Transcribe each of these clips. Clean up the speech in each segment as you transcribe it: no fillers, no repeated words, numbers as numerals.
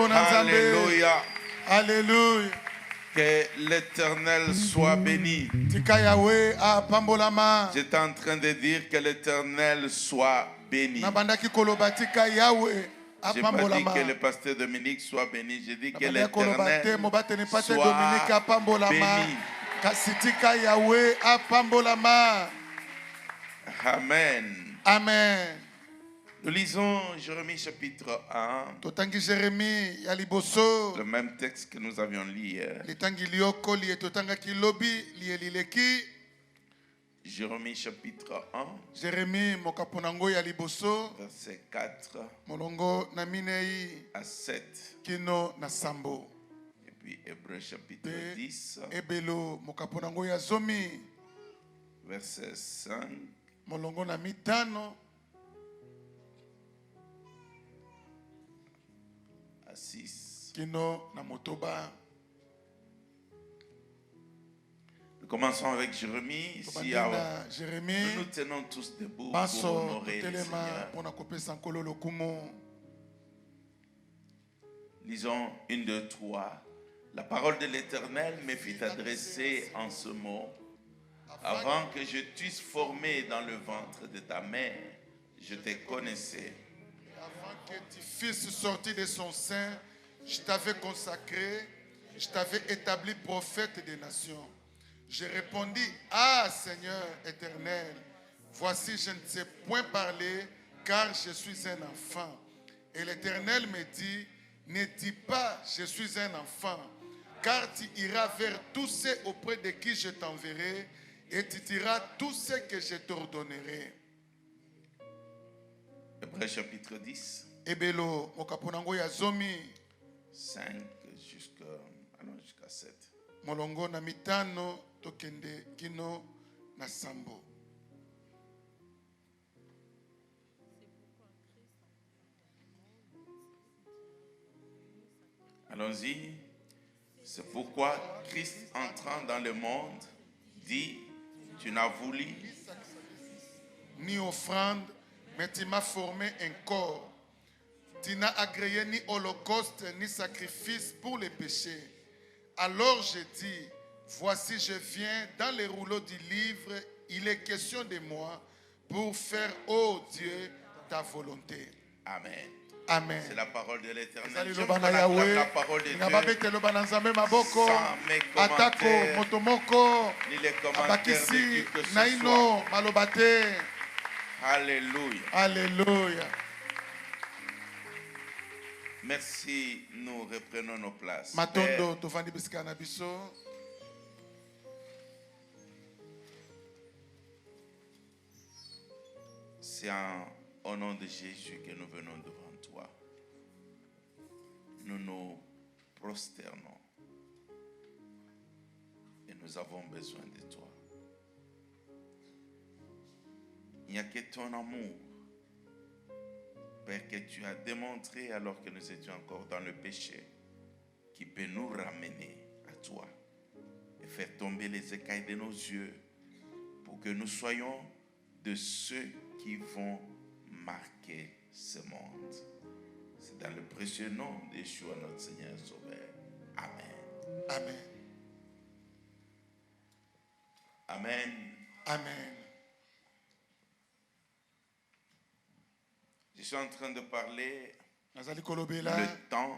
Alléluia. Alléluia. Que l'Éternel soit béni. J'étais en train de dire que l'Éternel soit béni. Je n'ai pas dit que le pasteur Dominique soit béni. Je dis que l'Éternel soit béni. Amen. Amen. Nous lisons Jérémie chapitre 1, le même texte que nous avions lu hier. Jérémie chapitre 1, verset 4 à 7. Et puis Hébreux chapitre 10, verset 5 à 6. Nous commençons avec Jérémie. Ici, nous nous tenons tous debout pour honorer le Seigneur. Lisons 1, 2, 3. La parole de l'Éternel me fit adresser en ce mot. Avant que je t'eusse formé dans le ventre de ta mère, je te connaissais. Avant que tu fusses sorti de son sein, je t'avais consacré, je t'avais établi prophète des nations. Je répondis, ah Seigneur éternel, voici je ne sais point parler, car je suis un enfant. Et l'Éternel me dit, ne dis pas, je suis un enfant, car tu iras vers tous ceux auprès de qui je t'enverrai, et tu diras tout ce que je t'ordonnerai. Hébreux chapitre 10. 5 jusqu'à 7. Molongo na mitano tokende kino na sambo. Allons-y. C'est pourquoi Christ entrant dans le monde dit, tu n'as voulu ni offrande, mais tu m'as formé un corps. Tu n'as agréé ni holocauste ni sacrifice pour les péchés. Alors je dis, voici je viens dans les rouleaux du livre, il est question de moi pour faire, ô Dieu, ta volonté. Amen. Amen. C'est la parole de l'Éternel. Je veux qu'on acclame la parole de Dieu sans mes commentaires, ni les commentaires de qui que ce soit. Alléluia. Alléluia. Merci, nous reprenons nos places. Matondo tovandi bisika na biso. C'est au nom de Jésus que nous venons devant toi. Nous nous prosternons et nous avons besoin de toi. Il n'y a que ton amour, Père, que tu as démontré alors que nous étions encore dans le péché, qui peut nous ramener à toi et faire tomber les écailles de nos yeux pour que nous soyons de ceux qui vont marquer ce monde. C'est dans le précieux nom de Yeshua, notre Seigneur et Sauveur. Amen. Amen. Amen. Amen. Je suis en train de parler le temps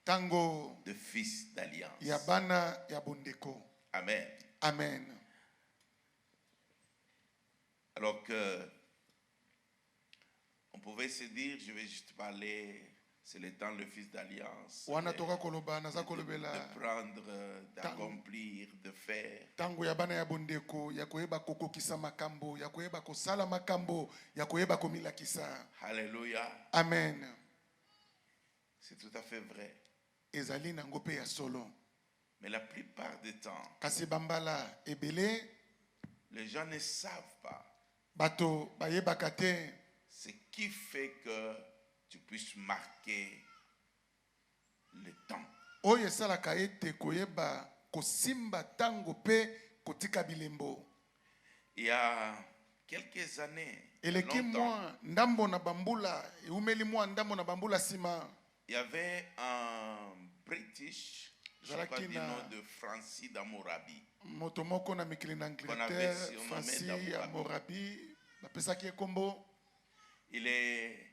tango de fils d'alliance. Yabana yabondeko. Amen. Amen. Alors que on pouvait se dire, je vais juste parler C'est le temps, le fils d'alliance, wana toka koloba naza kolobela de prendre, d'accomplir, de faire. tango ya bana ya bondeko ya koyeba kokokisa makambo ya koyeba kosala makambo ya koyeba komilakisa. Alléluia. Amen. C'est tout à fait vrai. Ezali nango pe ya solo. Mais la plupart du temps, Kasi bambala ebele les gens ne savent pas bato bayebaka te ce qui fait que tu puisses marquer le temps. oyo esalaka ete koyeba kosimba tango pe kotika bilembo. Il y a quelques années, Eleki longtemps, mwa ndambo na bambula eumeli mwa ndambo na bambula sima il y avait un British, je crois Zalaki du na- nom de Francis d'Amorabi. moto moko na mikili na Qu'on avait Angleterre surnommé Francis d'Amorabi. ya Morabi bapesaki ye kombo. Il aidait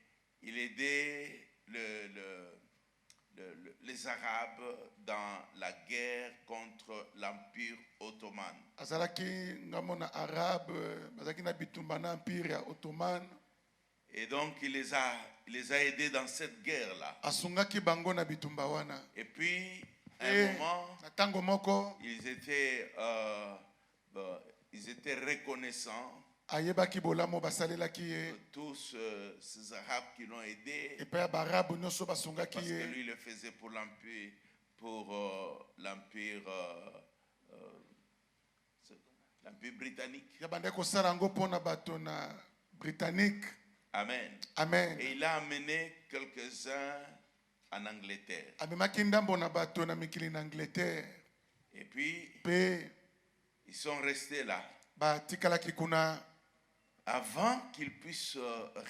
les Arabes dans la guerre contre l'Empire ottoman. Azalaki ngambo na arabe bazalaki na bitumba na empire ya ottoman. Et donc il les a aidés dans cette guerre-là. Asungaki bango na bitumba wana. Et puis, à un moment, na tango moko ils étaient reconnaissants. ayebaki bolamo basalelaki ye Tous ces Arabes qui l'ont aidé, epai ya barabu nyonso basungaki parce que ye lui il le faisait pour l'empire, l'empire britannique. ya bandaki kosala yango mpona bato na britannique. Amen. Amen. Et il a amené quelques-uns en Angleterre. Amemaki ndambo na bato na mikili na Angleterre Et puis, pe ils sont restés là. batikalaki kuna Avant qu'ils puissent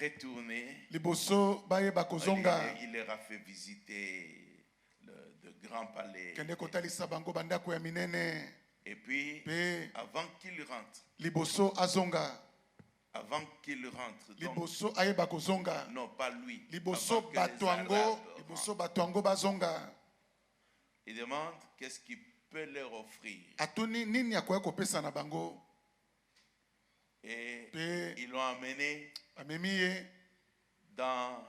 retourner, liboso bayeba kozonga il leur a fait visiter de grands palais. kende kotalisa bango bandako ya minene Et puis, pe avant qu'ils rentrent, liboso azonga donc, liboso ayeba kozonga non pas lui, liboso avant que les bato yango Arabes liboso rentrent, bato yango bazonga il demande qu'est-ce qu'il peut leur offrir. atuni nini akoya kopesa na bango Et pe ils l'ont amené amemi ye dans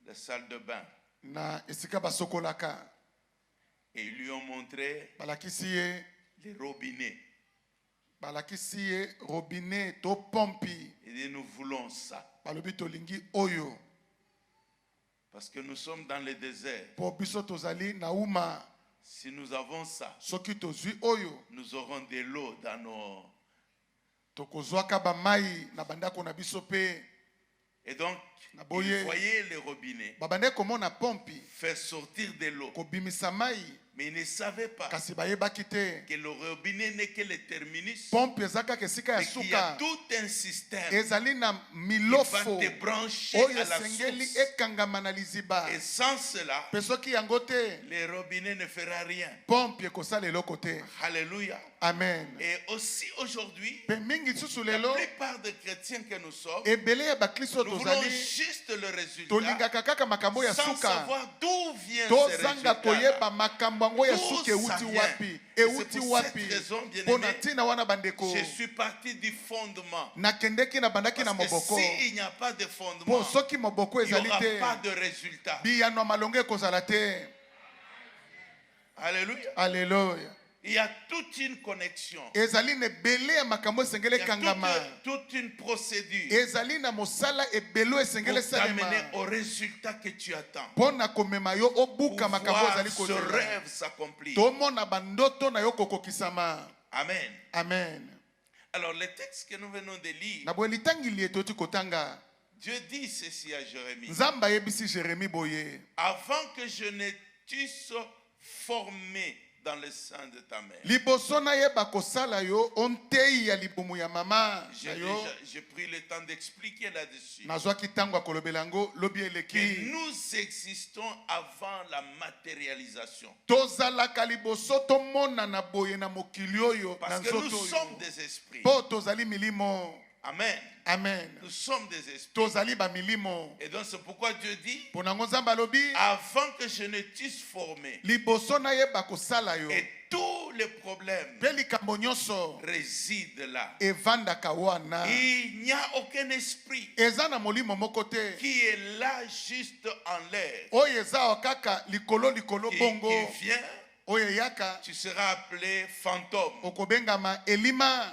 la salle de bain. na esika basokolaka Et ils lui ont montré balakisi ye les robinets. balakisi ye robinet to pompi Il dit, nous voulons ça. balobi tolingi oyo Parce que nous sommes dans le désert. po biso tozali na uma. Si nous avons ça, Soki tozwi oyo nous aurons de l'eau dans nos... tokozwaka bamai na bandako na biso pe Et donc, na boye ils voyaient les robinets babandaki komona pompi faire sortir de l'eau. kobimisa mai Mais ils ne savaient pas kasi bayebaki te que le robinet n'est que le terminus. pompi eza kaka esika ya Et qu'il y a suka tout un système ezali na qui va milofo te brancher oyo à la esengeli source. ekangama na liziba Et sans cela, pe soki yango te le robinet ne fera rien. pompi ekosala eloko te. Alléluia. Amen. Et aussi aujourd'hui, Pe mingi lisusu la lelo plupart des chrétiens que nous sommes, ebele ya bakristo nous voulons tozali juste le résultat tolingaka kaka makambo ya sans suka savoir d'où vient ce tozanga résultat. koyeba makambo yango ya D'où suka ça euti vient. wapi Et c'est euti pour wapi cette raison, bien-aimé, mpona ntina wana bandeko Je suis parti du fondement. nakendeki na bandaki na Parce que moboko s'il n'y a pas de mpo fondement, soki moboko il n'y ezali aura te pas de résultat. biyano ya malongo ekozala te. Alléluia. Alleluya. Il y a toute une connexion. ezali na ebele ya makambo esengeli Il y a ekangama toute une procédure ezali na mosala ebelo esengeli pour t'amener esalema au résultat que tu attends. mpo na komema yo Pour obuka makambo voir ezali ce kozela rêve s'accomplir. tomona bandoto na yo kokokisama. Amen. Amen. Alors, le texte que nous venons de lire, na boye litangili etoti kotanga Dieu dit ceci à Jérémie. nzambe ayebisi jeremi boye Avant que je ne t'eusse formé dans le sein de ta mère. liboso nayeba kosala yo onteyi ya libumu ya mama na yo J'ai pris le temps d'expliquer là-dessus. nazwaki ntango ya kolobela yango lobi Que eleki nous existons avant la matérialisation. tozalaka liboso tomonana boye na mokili oyo na Parce que nous nzoto sommes oyo des esprits. mpo tozali milimo. Amen. Amen. Nous sommes des esprits. Tozali ba milimo. Et donc c'est pourquoi Dieu dit, Mpo nango nzambe alobi avant que je ne t'eusse formé, liboso nayeba kosala yo et tous les problèmes Pe likambo nyonso résident là. evandaka wana. Il n'y a aucun esprit Eza na molimo moko te. qui est là juste en l'air, Oyo eza kaka likolo bongo. qui vient, Oyo yaka tu seras appelé fantôme. okobengama elima.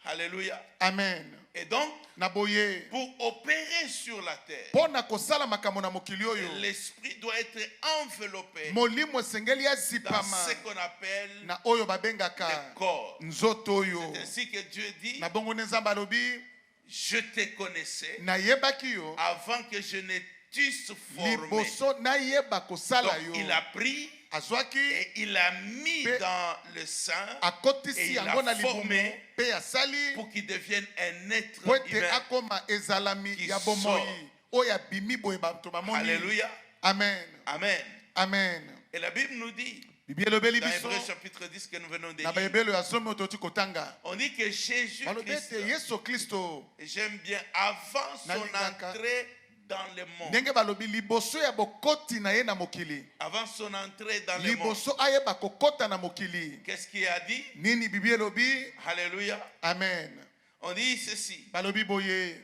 Alléluia. Amen. Et donc, Na boye. pour opérer sur la terre, Pona kosala makambo na mokili oyo. l'esprit doit être enveloppé Molimo esengeli dans azipama. ce qu'on appelle Na oyo le babengaka corps. nzoto oyo. C'est ainsi que Dieu dit, Na bongo ne nzambe alobi je te connaissais nayebaki yo avant que je ne t'eusse formé. liboso nayeba Donc kosala yo. il a pris Azwaki et il a mis Pe- dans le sein et akotisi il yango na a libumu formé pe asali pour qu'il devienne un être po ete humain. akoma ezalami Qui ya bomoi sort. oyo abimi boye bato bamoni. Alléluia. Amen. Amen. Amen. Et la Bible nous dit, Bibi elobeli dans biso Hébreux chapitre 10 que nous venons de na lire, bayebelo ya somi oyo toti kotanga on dit que Jésus balobi Christ, ete yesu kristo et j'aime bien, avant son Nalingaka. entrée dans le monde, ndenge balobi liboso ya bokoti na ye na mokili, avant son entrée dans le monde, liboso ayeba kokota na mokili, qu'est-ce qu'il a dit? nini bibi elobi? Alléluia. Amen. On dit ceci. Balobi boye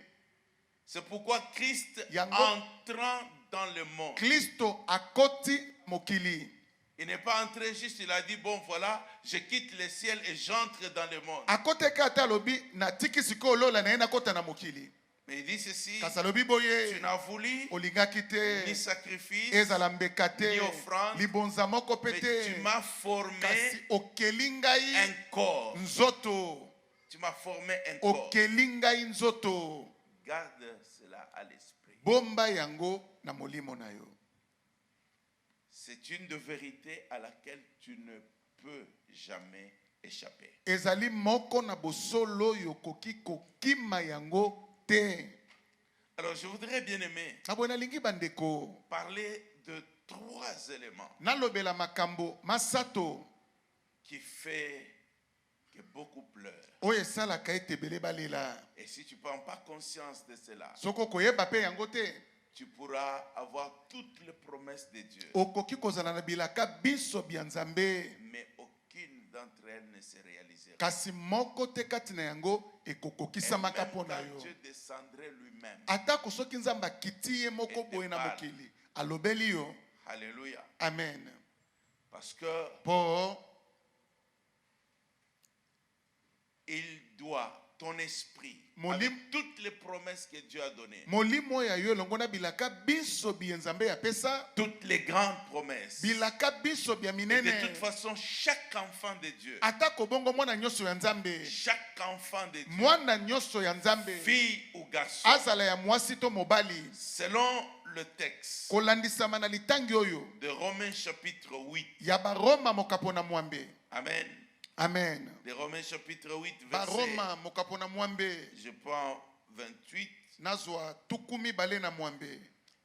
C'est pourquoi Christ, Yango. entrant dans le monde, kristo akoti mokili. il n'est pas entré juste, il a dit, bon voilà, je quitte le ciel et j'entre dans le monde. akoteka ata alobi natiki sikoyo lola na ye nakota na mokili. Mais il dit ceci, Kasi alobi tu boye n'as voulu olingaki te ni sacrifice, ezala mbeka te ni offrande, libonza moko pe mais te, tu m'as formé kasi okeli ngai un corps. nzoto. Tu m'as formé un corps. Okeli ngai nzoto. Garde cela à l'esprit. Bomba yango na molimo na yo. C'est une de vérité à laquelle tu ne peux jamais échapper. Ezali moko na bosolo yo koki kokima yango te. Alors je voudrais bien aimer Na bona lingi bandeko. parler de 3 éléments Nalobela makambo masato qui fait que beaucoup pleurent. oyo esalaka ete ebele balela. Et si tu ne prends pas conscience de cela, Soko koyeba pe yango te, tu pourras avoir toutes les promesses de Dieu, okoki kozala na bilaka biso bya Nzambe, mais aucune d'entre elles ne se réalisera. kasi moko te kati na yango Et ekokokisamaka même mpo na quand yo. Dieu descendrait lui-même. Atako soki Nzambe akiti ye moko boye na mokili alobeli yo. Alléluia. Amen. Parce que Po il doit, ton esprit, Mon avec lim- toutes les promesses que Dieu a données, molimo ya yo elongo na bilaka biso bya Nzambe ya pesa, toutes les grandes promesses. bilaka biso bya Et de minene. toute façon, chaque enfant de Dieu, Atako bongo mwana nyonso ya Nzambe, chaque enfant de Dieu, mwana nyonso ya Nzambe, fille ou garçon, azala ya mwasi to mobali, selon le texte kolandisama na litangi oyo de Romains chapitre 8. ya baroma mokapo na mwambe. Amen. Amen. De Romains chapitre 8, verset, Baroma mokapo na mwambe, je prends 28. nazwa tukumi bale na mwambe.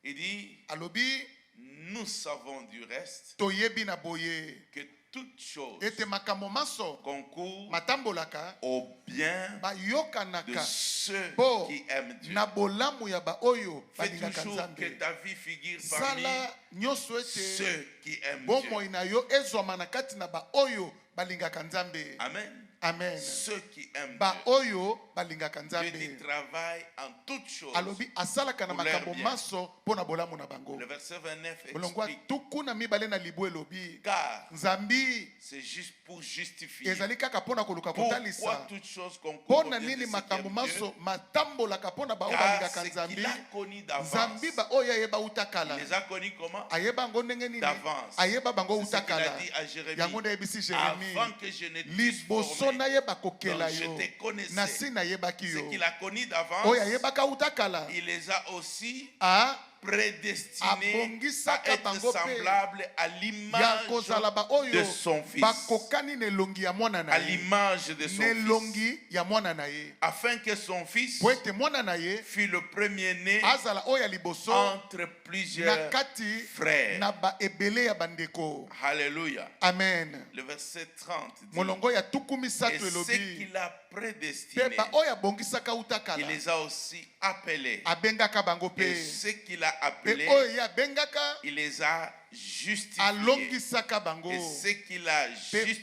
Il dit, Alobi, nous savons du reste toyebi na boye, que toute chose ete makambo maso concourt matambolaka au bien de bayokanaka ceux po qui aiment Dieu. na bolamu ya baoyo Fais balingaka toujours que Nzambe. ta vie figure parmi Sala nyonso ete ceux qui aiment bomoi Dieu. na yo ezwama na kati na baoyo balingaka Nzambe. Amen. Amen. Ceux qui aiment Dieu. Baoyo balingaka Dieu dit Nzambe. travaille en toutes choses. Alobi asalaka na pour leur makambo bien. maso mpo na bolamu na bango. Le verset 29 Bolongwa explique, tuku na mibale na libu elobi car Nzambi c'est juste pour justifier ezali kaka mpo na koluka pourquoi kotalisa toutes choses concourent mpo au na bien de nini ceux qui makambo aiment Dieu, maso matambolaka mpo na bao car balingaka ce Nzambi. qu'il a connu d'avance, Nzambi baoyo ayeba uta kala, il les a connus comment? ayeba yango ndenge nini, D'avance. ayeba bango C'est ce uta qu'il a kala. dit à Jérémie. Yango nde yebisi Jérémi, Avant que je ne t'eusse liboso formé, nayeba kokela donc je yo, te connaissais. nasi nayebaki Ce yo, qu'il a connu d'avance, oyo ayebaka uta kala, il les a aussi a prédestinés à abongisaka être bango pe semblables à ya l'image kozala baoyo de son fils, bakokani na elongi ya mwana na à ye, l'image de son na fils, elongi ya mwana na ye, afin que son fils po ete mwana na ye fût le premier-né azala oyo ya liboso entre na plusieurs kati frères. na baebele ya bandeko. Alléluia. Amen. Le verset 30 dit, Molongo ya tuku et misato ce elobi qu'il a pe prédestiné, baoyo abongisaka uta il kala les a aussi appelés. abengaka bango Et pe ce qu'il a appelés, oyo ye abengaka il les a justifiés. alongisaka bango. Et ce qu'il a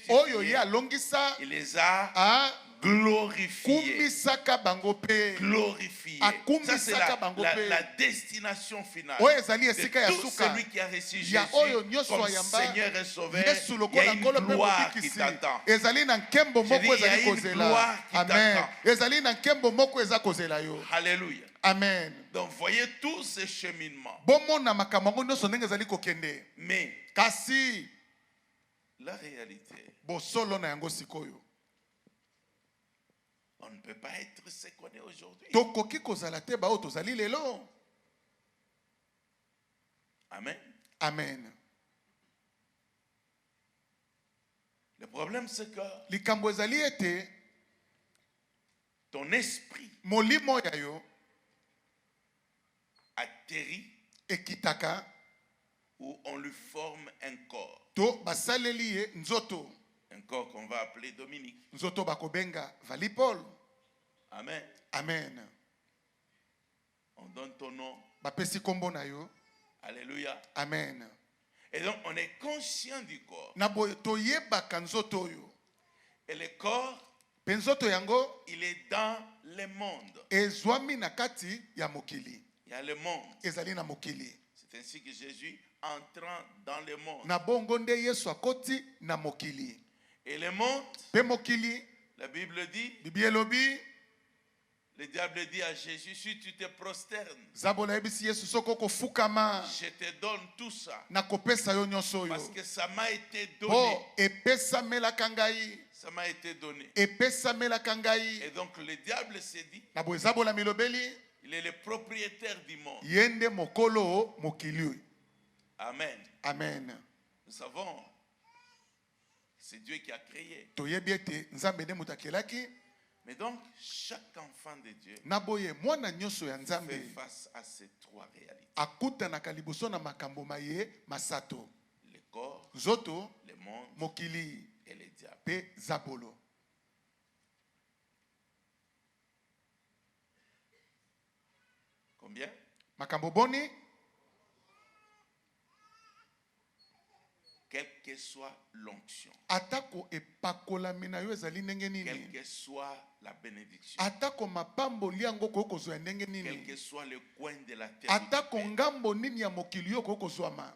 Oyo ye justifié, alongisa il les a glorifiés. akumisaka bango pe. Glorifiés. Ça, c'est la destination finale Oyo ezali de esika ya tout suka. celui qui a reçu Jésus Ya oyo nyoso comme ayamba Seigneur et Sauveur. Yesu Il y a lokola une nkolo pe gloire qui mobikisi. t'attend. Ezali na nkembo moko il y a ezali une kozela. gloire qui Amen. t'attend. Ezali na nkembo moko eza kozela yo. Alléluia. Amen. Donc, voyez tous ces cheminements. Bomona makambo ngo nyonso ndenge ezali kokende. Mais Kasi la réalité, bosolo na yango sikoyo. on ne peut pas être ce qu'on est aujourd'hui. Tokoki kozala te ba o tozali lelo. Amen. Amen. Le problème, c'est que Likambo ezali ete ton esprit molimo ya yo atterrit ekitaka où on lui forme un corps. to basaleli ye nzoto. Un corps qu'on va appeler Dominique. Nzoto bakobenga vali Paul. Amen. Amen. On donne ton nom. Bapesi kombo na yo. Alléluia. Amen. Et donc, on est conscient du corps. Na boye toyebaka nzoto yo. Et le corps, Pe nzoto yango il est dans le monde. ezwami na kati ya mokili. Il y a le monde. Ezali na mokili. C'est ainsi que Jésus, entrant dans le monde. Na bongo nde Yesu akoti na mokili. Et le monde, Pe mokili, la Bible dit, Bible elobi, le diable dit à Jésus, si tu te prosternes, zabola yebisi Yesu soko kofukama je te donne tout ça. na kopesa yo nyonso yo. Parce que ça m'a été donné. Po epesa melaka ngai. Ça m'a été donné. Epesa melaka ngai. Et donc le diable s'est dit, Na boye zabola milobeli, il est le propriétaire du monde. yende mokolo mokili. Amen. Amen. Nous savons, c'est Dieu qui a créé. Toyebi ete nzambe nde moto akelaki. Mais donc, chaque enfant de Dieu Na boye mwana nyonso ya nzambe fait face à ces trois réalités. akutanaka liboso na makambo maye masato. Le corps, Nzoto, le monde mokili, et le diable. pe zabolo. Combien? Makambo boni, Quelle que soit l'onction, atako epakolami na yo ezali ndenge quelle nini. que soit la bénédiction, Atako mapambo liango kokozwa ya ndenge quel nini. que soit le coin de la terre. Atako ngambo nini ya mokili yo kokozwama.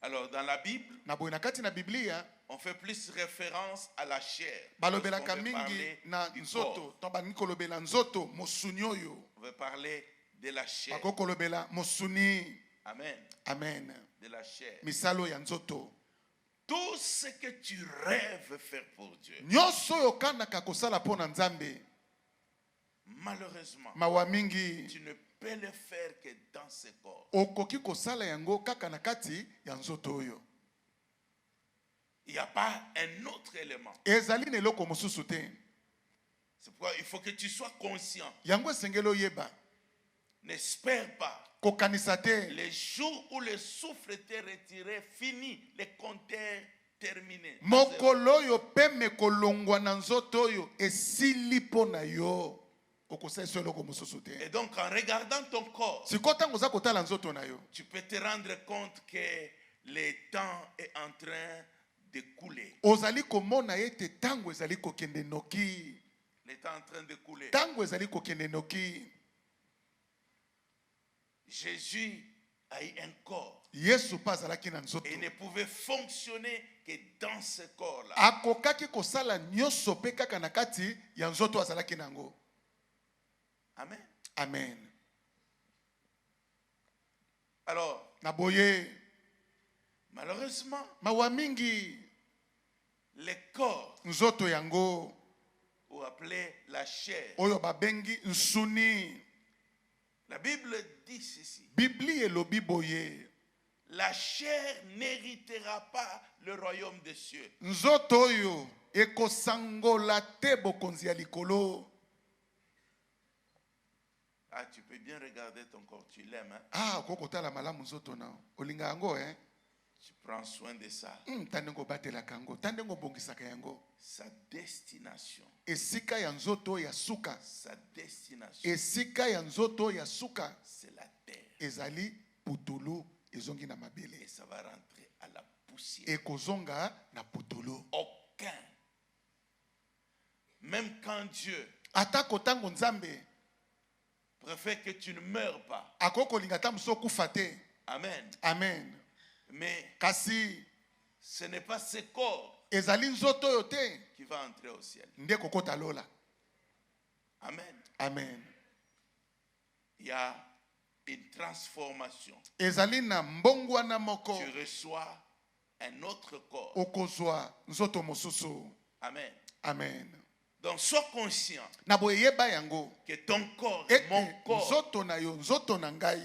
Alors, dans la Bible, Na boye na kati na Biblia, on fait plus référence à la chair. balobelaka Lorsqu'on veut mingi parler na du nzoto. corps, To balingi kolobela nzoto mosuni oyo. on veut parler de la chair. Bako kolobela mosuni. Amen. Amen. De la chair. Misalo ya nzoto. Tout ce que tu rêves faire pour Dieu, Nyonso oyo kanaka kosala po na nzambe. malheureusement, Mawa mingi tu ne peux le faire que dans ce corps. okoki kosala yango kaka na kati ya nzoto oyo. Il n'y a pas un autre élément. Ezali na eloko mosusu te. C'est pourquoi il faut que tu sois conscient. Yango esengeli oyeba. N'espère pas. Kokanisa te. Les jours où le souffle était retiré, fini, les compteurs terminés. Mokolo oyo peme kolongwa na nzoto oyo esili po na yo. Okosala eso eloko mosusu te. Et donc, en regardant ton corps, Siko tango oza kotala nzoto na yo, tu peux te rendre compte que le temps est en train de couler. ozali komona ete tango ezali kokende noki. Le temps est en train de couler. Tango ezali kokende noki. Jésus a eu un corps. Yesu pa azalaki na nzoto. Et il ne pouvait fonctionner que dans ce corps-là. Akokaki kosala nyonso pe kaka na kati ya nzoto azalaki nango. Amen. Amen. Alors, Na boye, malheureusement, mawa mingi le corps, nzoto yango ou appelé la chair, oyo babengi nsuni. la Bible dit ceci. Bibli elobi boye. La chair n'héritera pas le royaume des cieux. Nzoto oyo ekosangola te bokonzi ya likolo. Ah, tu peux bien regarder ton corps, tu l'aimes, hein? Ah, kokotala malamu nzoto na. Olinga yango Tu prends soin de ça. Tandengo batelaka yango, tandengo bongisaka yango. Sa destination. Esika ya nzoto ya suka. Sa destination, Esika ya nzoto ya suka. c'est la terre. ezali putulu ezongi na mabele. Et ça va rentrer à la poussière. Ekozonga na putulu. Aucun. Même quand Dieu Atako tango nzambe préfère que tu ne meurs pas. akoko lingata muso kufate. Amen. Amen. Mais Kasi ce n'est pas ce corps ezali nzoto yote qui va entrer au ciel. nde kokota lola. Amen. Amen. Il y a une transformation. Ezali na mbongwana moko. Tu reçois un autre corps. Okozwa nzoto mosusu. Amen. Amen. Donc sois conscient Na boyeba yango. que ton corps et mon corps Nzoto na yo, nzoto na ngai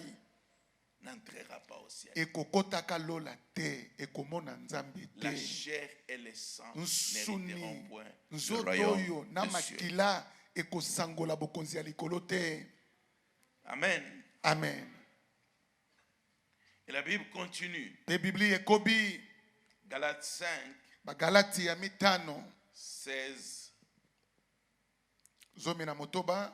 n'entrera pas au ciel. ekokotaka lola te, ekomona nzambe La te. chair et le sang Nsuni n'hériteront point le nzoto royaume oyo na des cieux. makila ekosangola bokonzi ya likolo te. Amen. Amen. Et la Bible continue. Pe Bibli ekobi Galates 5, bagalati ya mitano 16. zomi na motoba.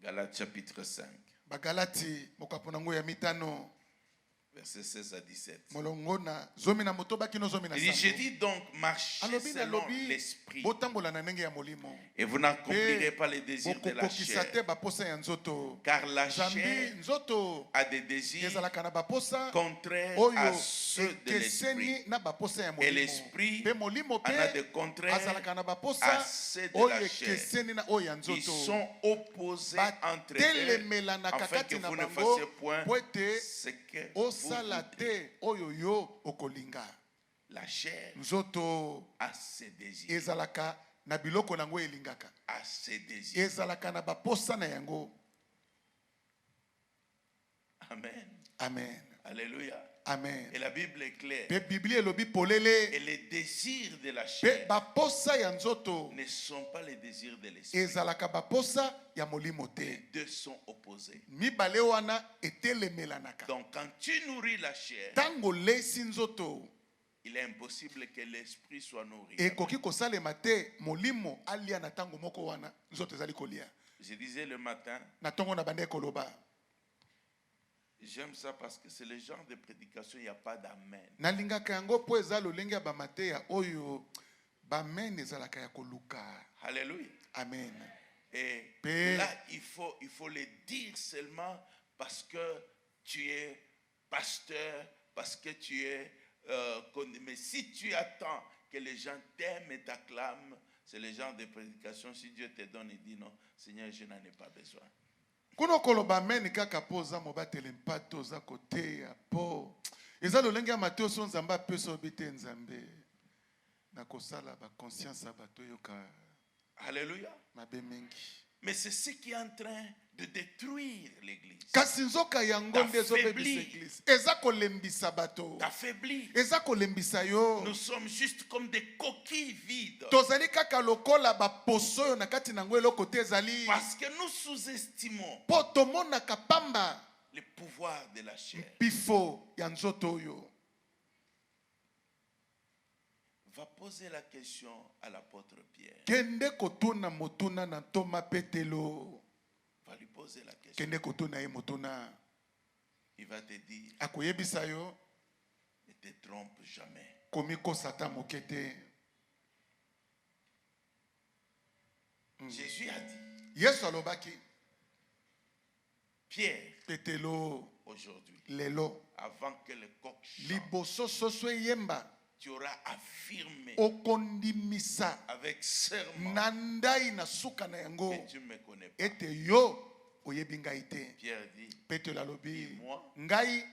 Galates chapitre 5, Bagalati mokapona ngo ya mitano versets 16 à 17. molongo na zomi na motoba kino zomi na Il dit, je sambo. dis donc, marchez Alobi na selon lobi l'esprit, botambola na ndenge ya molimo. et vous n'accomplirez pas les désirs de la Bokokokisa chair. te baposa ya nzoto. Car la Zambi chair nzoto a des désirs ezalaka na baposa contraires à oyo ceux de l'esprit. ekeseni na baposa ya Et molimo. l'esprit Pe molimo en a pe des contraires azalaka na à baposa ceux de oyo la chair. ekeseni na oyo ya Ils nzoto. sont opposés entre eux, Batelemelanaka afin que kati na vous ne bango fassiez point po ete ce que osala vous voudrez. te oyo yo okolinga. La chair Nzoto a ses désirs. ezalaka na biloko nango elingaka. A ses désirs. Ezalaka na baposa na yango. Amen. Amen. Alléluia. Amen. Et la Bible est claire. Pe Biblia elobi polele Et les désirs de la pe chair baposa ya nzoto ne sont pas les désirs de l'esprit. ezalaka baposa ya molimo Les te. deux sont opposés. Mibale wana etelemelanaka. Donc quand tu nourris la chair, Tango lesi nzoto il est impossible que l'esprit soit nourri. ekoki kosalema te molimo alia na tango moko wana nzoto ezali kolia. Je disais le matin, Na tongo na bande koloba. j'aime ça parce que c'est le genre de prédication, il n'y a pas d'amen. Nalingaka yango po eza lolenge ya bamateya oyo bamen ezalaka ya koluka. Alléluia. Amen. Et Père. là, il faut le dire seulement parce que tu es pasteur, parce que tu es... mais si tu attends que les gens t'aiment et t'acclament, c'est le genre de prédication. Si Dieu te donne, il dit non, Seigneur, je n'en ai pas besoin. Kuno koloba amen kaka po za mobatele mpato za koteya po. Eza lolenge ya Mateo so nzamba peso bite nzambe. Na kosala ba conscience bato yoka Alléluia. mabe mengi. Mais c'est ce qui est en train de détruire l'église. Kasi nzoka yango nde ezobebisa eglise. Eza kolembisa bato. T'affaiblis. Eza kolembisa yo. Nous sommes juste comme des coquilles vides. Tozali kaka lokola baposo yo na kati nango eloko te ezali. Parce que nous sous-estimons Po tomonaka pamba le pouvoir de la chair. pifo ya nzoto oyo. Va poser la question à l'apôtre Pierre. Kende kotuna motuna na Toma Petelo. Va lui poser la question. Kende kotuna ye motuna. Il va te dire, Akoyebisa yo ne te trompe jamais. komiko sata mokete. Jésus a dit, Yesu alobaki Pierre, Petelo aujourd'hui, lelo avant que le coq chante, liboso soso yemba tu auras affirmé okondimisa avec serment nandai na suka na yango que tu ne me connais pas. ete yo oyebi ngai te. Pierre dit, Petelo alobi moi, ngai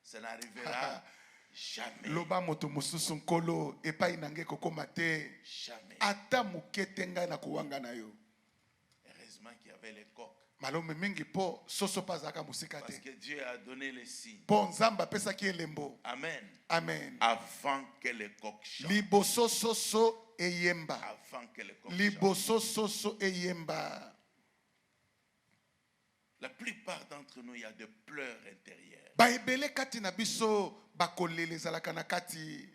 ça n'arrivera jamais. loba moto mosusu nkolo epai nange kokoma te. Jamais. Ata mokete ngai na kowanga na yo. Heureusement qu'il y avait les coqs. Malome mingi po soso pazaka musika Parce te. que Dieu a donné les signes. Po nzamba pesaki elembo. Amen. Amen. Avant que les coqs chantent. Liboso soso eyemba. Avant que les coqs chantent. Liboso soso eyemba. La plupart d'entre nous, il y a des pleurs intérieures. Baebele kati na biso bakolele ezalaka na kati.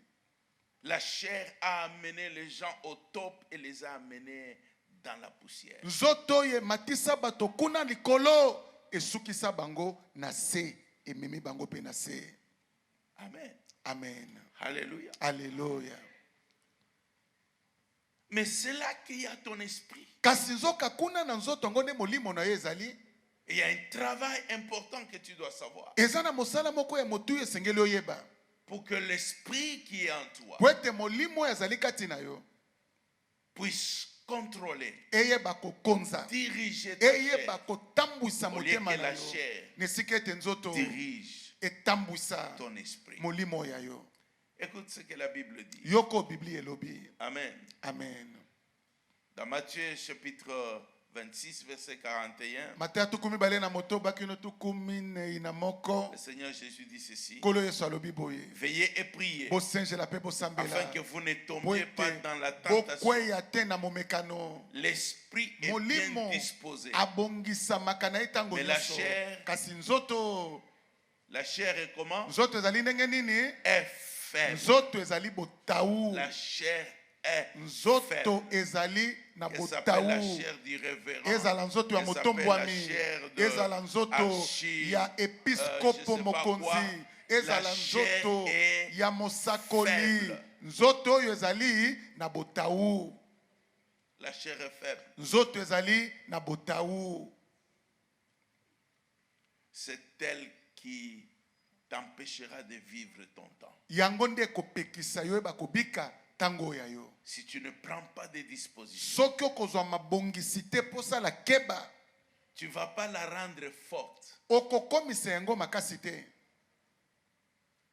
La chair a amené les gens au top et les a amenés dans la poussière. Nzoto ye matisa bato kuna likolo esukisa bango na se ememi bango pe na se. Amen. Amen. Alléluia. Alléluia. Mais c'est là qu'il y a ton esprit. Kasi nzoka kuna na nzoto ngo nde molimo na ye ezali. Il y a un travail important que tu dois savoir. Eza na mosala moko ya motu esengeli oyeba. Pour que l'esprit qui est en toi Po ete molimo ezali kati na yo puisse contrôler, eyeba kokonza, diriger ta eyeba chair, kotambwisa au lieu motema que na la yo chair nesika ete nzoto dirige etambwisa ton esprit. molimo ya yo. Écoute ce que la Bible dit. Yoko Bibli elobi. Amen. Amen. Dans Matthieu chapitre 26, verset 41, Mateya tukumi bale na motoba kino tukumi ne ina moko. le Seigneur Jésus dit ceci: Kolo Yesu alobi boye. veillez et priez Bosengela pe afin bosambela. que vous ne tombiez pas dans la tentation. Bokweya te na momekano. L'esprit est bien Molimo disposé, abongisa makana itango mais la nyonso. chair- Kasi nzoto la chair est comment? nzoto ezali ndenge nini? Est faible. Nzoto ezali botaou. La chair est Nzoto faible. ezali na Elle s'appelle la botaou. chair du révérend. Ezala nzoto ya Elle s'appelle la motombwami. chair de Ezala nzoto archi, ya je episkopo sais pas quoi. mokonzi. Ezala La chair nzoto est ya mosakoli. faible. Nzoto oyo ezali na botaou. La chair est faible. Nzoto ezali na botaou. C'est elle qui t'empêchera de vivre ton temps. Yango nde kopekisa yo eba kobika tango ya yo. Si tu ne prends pas de dispositions, Soki okozwa mabongisi te posala keba, tu ne vas pas la rendre forte. okokomisa yango makasi te.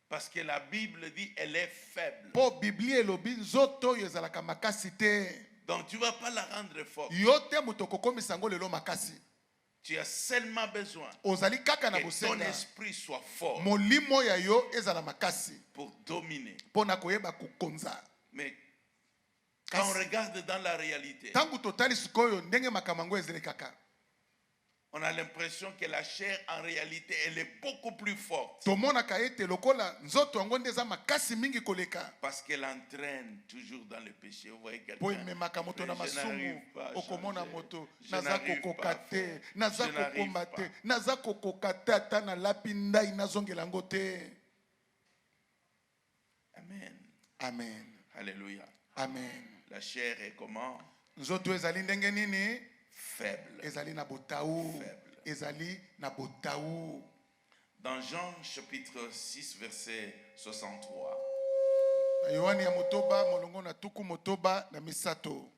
Parce que la Bible dit elle est faible. Po Biblia elobi nzoto oyo ezalaka makasi te. Donc tu ne vas pas la rendre forte. Yo te moto okokomisa yango lelo makasi. Tu as seulement besoin Ozali kaka na que ton bosenga. esprit soit fort Molimo ya yo ezala makasi. pour dominer. Pona koyeba kukonza. Mais quand on regarde dans la réalité, Tangu totali sikoyo ndenge makamango ezele kaka. on a l'impression que la chair, en réalité, elle est beaucoup plus forte. Tomona ka ete lokola nzoto yango ndeza makasi mingi koleka. Parce qu'elle entraîne toujours dans le péché. Vous voyez quelqu'un. Po ememaka moto na Je masumu. n'arrive pas à Okomona changer. moto. Je Naza n'arrive kokoka pas à te. faire. Naza Je n'arrive kokomba te. pas. Naza kokoka te ata na lapi ndai nazongela yango te. Amen. Amen. Alléluia. Amen. La chair est comment? Nzoto ezali ndenge nini? Faible. Ezali na botaou. Faible. Ezali na botaou. Dans Jean chapitre 6, verset 63, Na Yohani ya motoba molongo na tuku motoba na misato.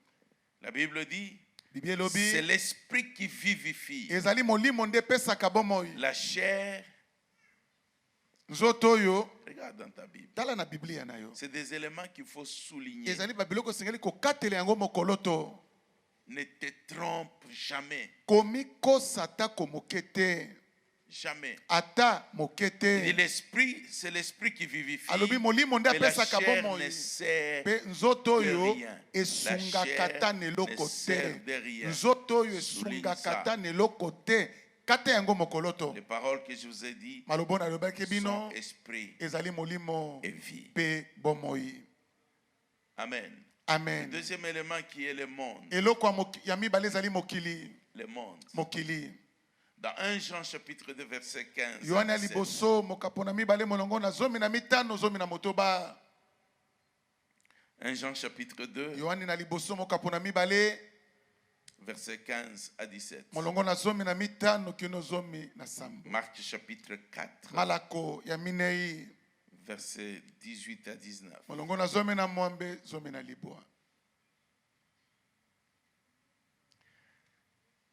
la Bible dit, Biblia c'est elobi l'esprit qui vivifie. ezali molimo nde pesaka bomoi. La chair, Nzoto oyo regarde dans ta Bible. tala na Biblia na yo. C'est des éléments qu'il faut souligner. Ezali babiloko esengeli kokatela yango mokoloto. Ne te trompe jamais. Komi kosa ata komoke te. Jamais. Ata moke Il dit te. l'esprit, c'est l'esprit qui vivifie. Alobi molimo nde Mais la apesaka chair bomoi. ne sert Pe nzoto oyo de rien. esungaka La ta chair neloko ne sert te. de rien. Nzoto oyo Souligne esungaka ça. ta neloko te. Kata yango mokoloto. Les paroles que je vous ai dites Malobo na lobaki bino sont esprit ezali molimo et vie. pe bomoi. Amen. Le Amen. deuxième élément qui est le monde. Eloko ya mibale ezali mokili. Le monde. Mokili. Dans 1 Jean chapitre 2 verset 15. Yohane ya 17, liboso mokapo na mibale molongo na zomi na mitano zomi na motoba. 1 Jean chapitre 2 Yohane na liboso mokapo na mibale verset 15 à 17. molongo na zomi na mitano kino zomi na sambo. Marc chapitre 4 Malako ya minei verset 18 à 19. molongo na zomi na mwambe zomi na libwa.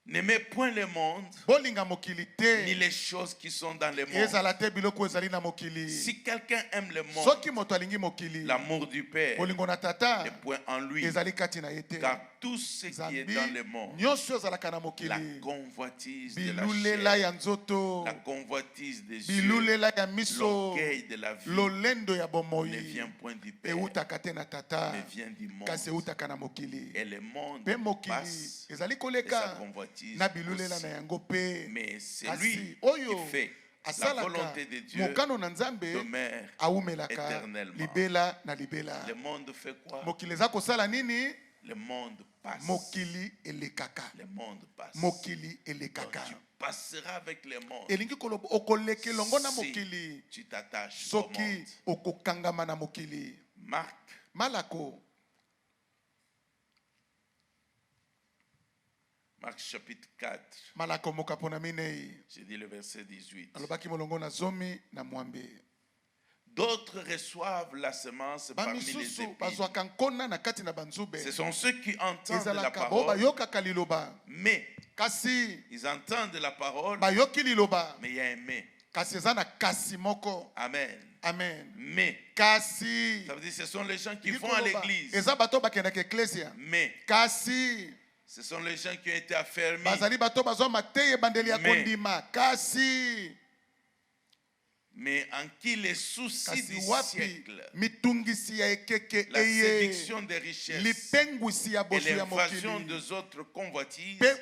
N'aimez point le monde, Bolinga mokili ni te. les choses qui sont dans le monde. Ezala te biloko ezali na mokili. Si quelqu'un aime le monde, Soki moto alingi mokili. l'amour du Père Bolingo na tata n'est point en lui. ezali kati na ye te. Car tout ce qui est Zambi dans le monde, nyonso ezalaka na la mokili. convoitise de la Bilulela chair, ya nzoto. la convoitise des yeux, Bilulela ya miso. l'orgueil de la vie Lolendo ya ne bomoi. vient point du Père, Eutaka te na tata. mais vient du monde. Kasi eutaka na mokili. Et le monde Pe mokili passe ezali et sa koleka convoitise na bilulela aussi. na yango pe. Mais c'est Kasi lui oyo qui fait la asalaka volonté de Dieu mokano na nzambe demeure aumelaka éternellement. libela na libela. Le monde fait quoi? Mokili eza kosala nini? Le monde passe. Mokili elekaka. Le monde passe. Mokili Donc, elekaka. tu passeras avec le monde. Elingi koloba okoleke longo na Si mokili. tu t'attaches au Soki monde. okokangama na mokili. Marc, Malako. Marc chapitre 4. Malako mokapona minei. J'ai dit le verset 18. Alobaki molongo na zomi na mwambe. D'autres reçoivent la semence parmi les Bamisusu épines. bazwaka nkona na kati na banzube. Ce sont ceux qui entendent la Ezalaka bo parole, bayokaka liloba. mais Kasi ils entendent la parole, bayoki liloba. mais il y a un mais. Kasi eza na kasi moko. Amen. Amen. Mais, Kasi ça veut dire que ce sont les gens qui vont à l'église. eza bato bakendaka eklesia. Mais, Kasi ce sont les gens qui ont été affermis. bazali bato bazwa mateye bandeli ya Mais- kondima. Kasi Mais en qui les soucis kasi du wapi siècle, mitungisi ya ekeke la eye. séduction des richesses Lipengwisi ya et bosu ya l'invasion mokili. des autres convoitises Pe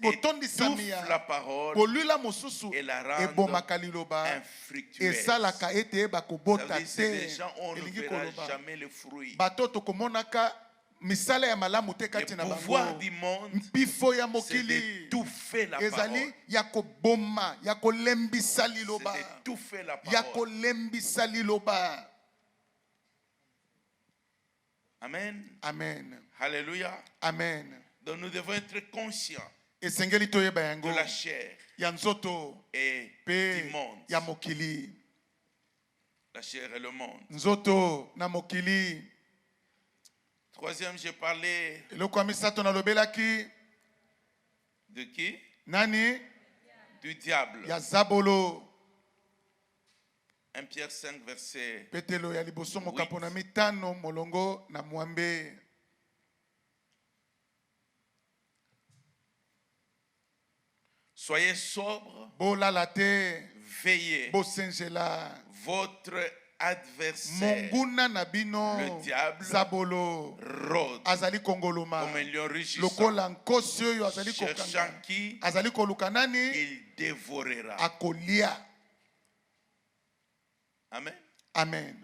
kotondisami étouffent ya la parole kolula mosusu et la rendent ebomaka liloba. infructueuse. Esalaka ete eba Ça kobota veut dire que c'est des te. gens, on ne Elingi verra koloba. jamais le fruit. Bato tokomonaka misala ya malamu te Le kati na pouvoir bango. du monde, Mpifo ya c'est mokili d'étouffer la ezali parole. ya koboma ya kolembisa C'est liloba d'étouffer la ya parole. kolembisa liloba. Amen. Amen. Alléluia. Amen. Donc nous devons être conscients Esengeli toyeba de yango la chair ya nzoto et pe du monde. ya mokili. La chair et le monde. Nzoto na mokili. Troisième, j'ai parlé Eloko ya misato nalobelaki de qui? nani Du diable. ya zabolo. 1 Pierre 5, verset. Petelo ya liboso mokapo na mitano molongo na mwambe. Soyez sobres, Bolala te, veillez. bosengela. Votre adversaire, Monguna na bino le diable, zabolo rôde azali kongoloma. comme un lion rugissant, Lokola nkosi oyo azali cherchant kokanga. qui Azali koluka nani il dévorera. akolia. Amen. Amen.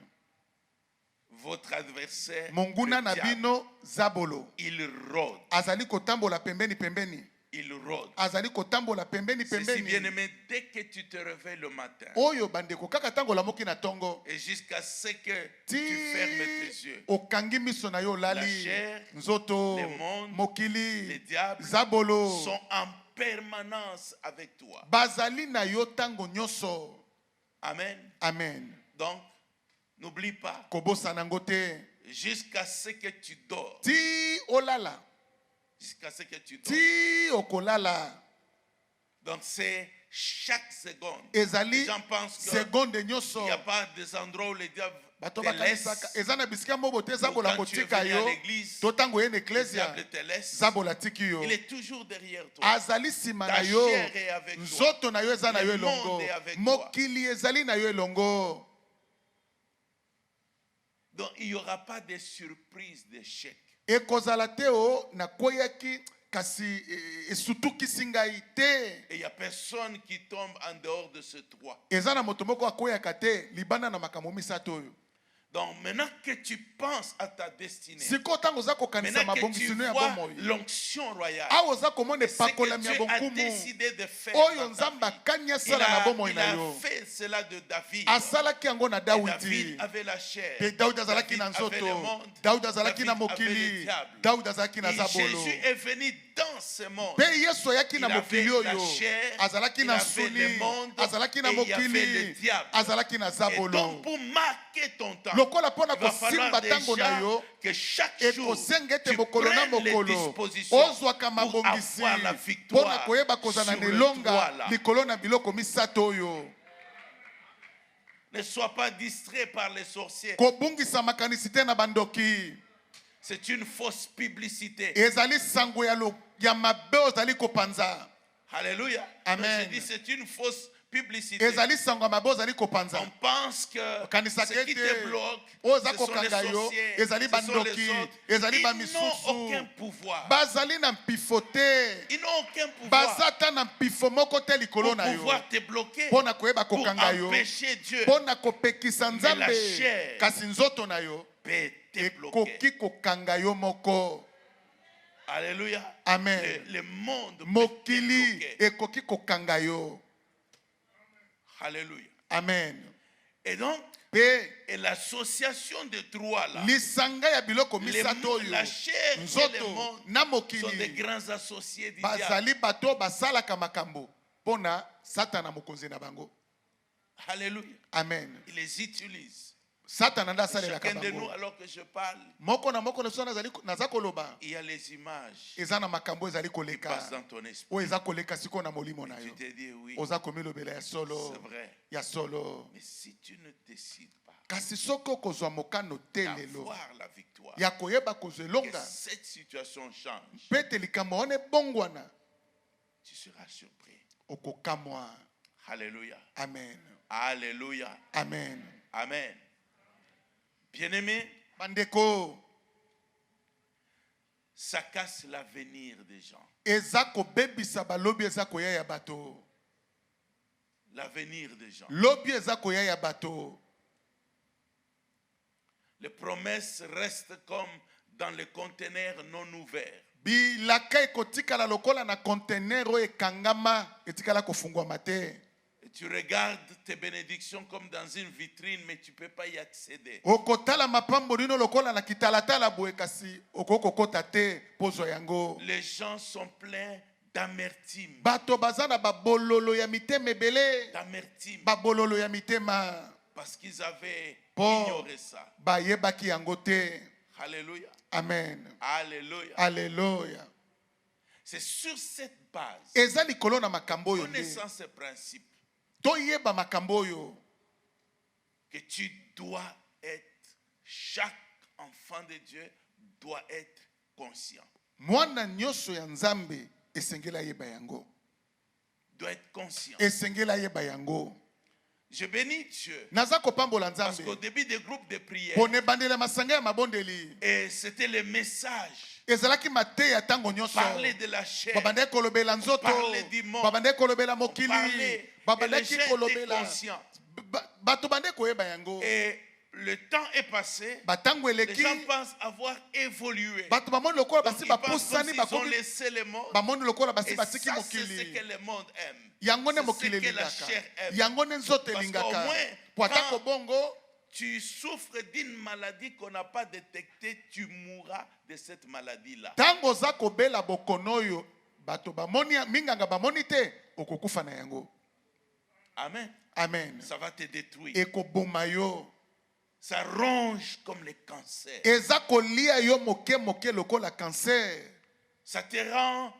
Votre adversaire, Monguna le na diable, bino zabolo il rôde. azali kotambola pembeni pembeni. Il rôde. Azali kotambola pembeni C'est si pembeni. bien aimé, dès que tu te réveilles le matin Oyo bandeko kaka tangola moki na tongo. et jusqu'à ce que Ti tu fermes tes yeux, okangi miso na yo la lali. chair, Nzoto le monde, mokili les diables zabolo sont en permanence avec toi. bazali na yo tango nyoso. Amen. Amen. Donc, n'oublie pas, Kobosa nango te. jusqu'à ce que tu dors, Ti olala. jusqu'à ce que tu dors. Ti okolala. Donc, c'est chaque seconde. Ezali Les gens pensent qu'il seconde nyoso. n'y a pas des endroits où le diable Bato te laisse. bakanisaka ezana bisika mobo te zabola Quand tu es kotika venu à yo. l'église, To tango ye na Le eklesia. diable te laisse. Zabola tiki yo. Il est toujours derrière toi. Azali sima na Ta yo. chair est avec toi. Nzoto na yo eza na yo Le monde elongo. est avec toi. Mokili ezali na yo elongo. Donc, il n'y aura pas de surprise d'échec. Ekozala te o na koyaki kasi esutukisi ngai te. Et il n'y a personne qui tombe en dehors de ce toit. Eza na moto moko akoyaka te libanda na makambo misato oyo. Donc, maintenant que tu penses à ta destinée, Siko tango za kokanisa maintenant que tu mabongisino ya vois bomoi. l'onction royale, Awo za komona ce epakolami que ya Dieu a bonkumu. décidé de faire Oyo dans ta nzamba vie, kanya sala na bomoi il na a yo. fait cela de David. Asalaki yango na Et David Dawidi. avait la chair. Pe Daudi azalaki David na avait le nzoto. monde. Daudi azalaki na David avait le mokili. diable. Daudi azalaki na Et zabolo. Jésus est venu dans ce monde. Pe Yesu ayaki na Il avait mokili la oyo. chair, Azalaki il na avait suni. le monde, Azalaki na et il y avait le mokili. diable. Azalaki na Et zabolo. donc, pour marquer ton temps, Lokola pona il va falloir kosimba tango na déjà yo. que chaque jour, Ekosenga ete tu mokolo na prennes les mokolo dispositions ozwaka pour mabongisi avoir la mpona victoire koyeba kozala sur na le elonga toit là. likolo na biloko misato oyo. Ne sois pas distrait par les sorciers. Kobungisa makanisi te na bandoki. C'est une fausse publicité. Ezali sango ya mabe ozali kopanza. Alléluia. Amen. Donc, je dis c'est une fausse publicité. Ezali sango ya mabe ozali kopanza. On pense que Kanisa ce qui kete te bloque, oza ce sont les kokanga yo, sorciers, ezali ce sont bandoki, les autres. ezali Ils bamisusu. n'ont aucun pouvoir. Bazali na mpifo te. Ils n'ont aucun pouvoir Baza ta na mpifo moko te likolo pour na yo. pouvoir te bloquer, Mpona koyeba pour kokanga yo. empêcher Dieu. Mpona kopekisa Mais la Nzambe. chair Kasi nzoto na yo. peut te bloquer. ekoki kokanga yo moko. Alléluia. Amen. Le monde peut te Mokili bloquer. ekoki kokanga yo. Alléluia. Amen. Et donc, Pe et l'association de trois là, lisanga ya biloko misato yo. la chair et le Nzoto monde na sont des mokili grands associés du diable. bazali bato basalaka makambo pona satana mokonzi na bango. Alléluia. Amen. Il les utilise. Satana nda salelaka Chacun de nous, bango. alors que je parle, Moko na moko na naza koloba. il y a les images Eza na makambo ezali qui koleka. passent dans ton esprit. O eza koleka siko na molimo na Tu yo. te dis oui, Oza komilobela ya solo. c'est vrai. Ya solo. Mais si tu ne décides pas Kasi soko kozwa mokano te lelo. d'avoir la victoire, Ya koyeba kozwa que elonga. cette situation change, Pete likambo wana ebongwana. tu seras surpris. Okokamwa. Alléluia. Amen. Alléluia. Amen. Amen. Bien-aimé, Bandeko, ça casse l'avenir des gens. eza kobebisa balobi eza koya ya bato. L'avenir des gens. Lobi eza koya ya bato. Les promesses restent comme dans les conteneurs non ouverts. Bilaka ekotikala lokola na conteneur oyo ekangama etikala kofungwama te. Et tu regardes tes bénédictions comme dans une vitrine, mais tu ne peux pas y accéder. Okotala mapambo lino lokola na kitalatala boye kasi okokokota te pozwa yango. Les gens sont pleins d'amertume. Bato bazana babololo ya mitema ebele. D'amertume. Babololo ya mitema. Parce qu'ils avaient Po ignoré ça. bayebaki yango te. Alléluia. Amen. Alléluia. Alléluia. C'est sur cette base, Eza likolo na makambo oyo nde. connaissant ce principe, Toyeba makambo oyo. que tu dois être, chaque enfant de Dieu doit être conscient. Mwana nyonso ya Nzambe esengela yeba yango. Doit être conscient. Esengela yeba yango. Je bénis Dieu. Naza kopambola Parce qu'au Nzambe. début des groupes de prière, Pone bandela masanga ya mabondeli. et c'était le message. Ezalaki mateya tango nyonso. Parler de la chair. Babande kolobela nzoto. Parler du monde. Babande kolobela Parler. mokili. Et les Babandaki gens étaient kolobela. conscients. Bato bande koyeba yango. Et le temps est passé. Batango Les eleki. gens pensent avoir évolué. Bato bamoni lokola Donc, basi ils pensent comme bapusani s'ils ont bakomi. laissé le monde. Bamoni lokola basi Et batiki ça, c'est ce mokili. que le monde aime. Yango ne C'est mokili ce que la elingaka. chair aime. Yango ne nzoto Parce elingaka. qu'au moins, Po ata quand kobongo. tu souffres d'une maladie qu'on n'a pas détectée, tu mourras de cette maladie-là. Tango za kobela bokono oyo bato bamoni minganga bamoni te okokufa na yango. Amen. Amen. Ça va te détruire. Ekoboma yo. Ça ronge comme le cancer. Eza kolia yo moke moke lokola cancer. Ça te rend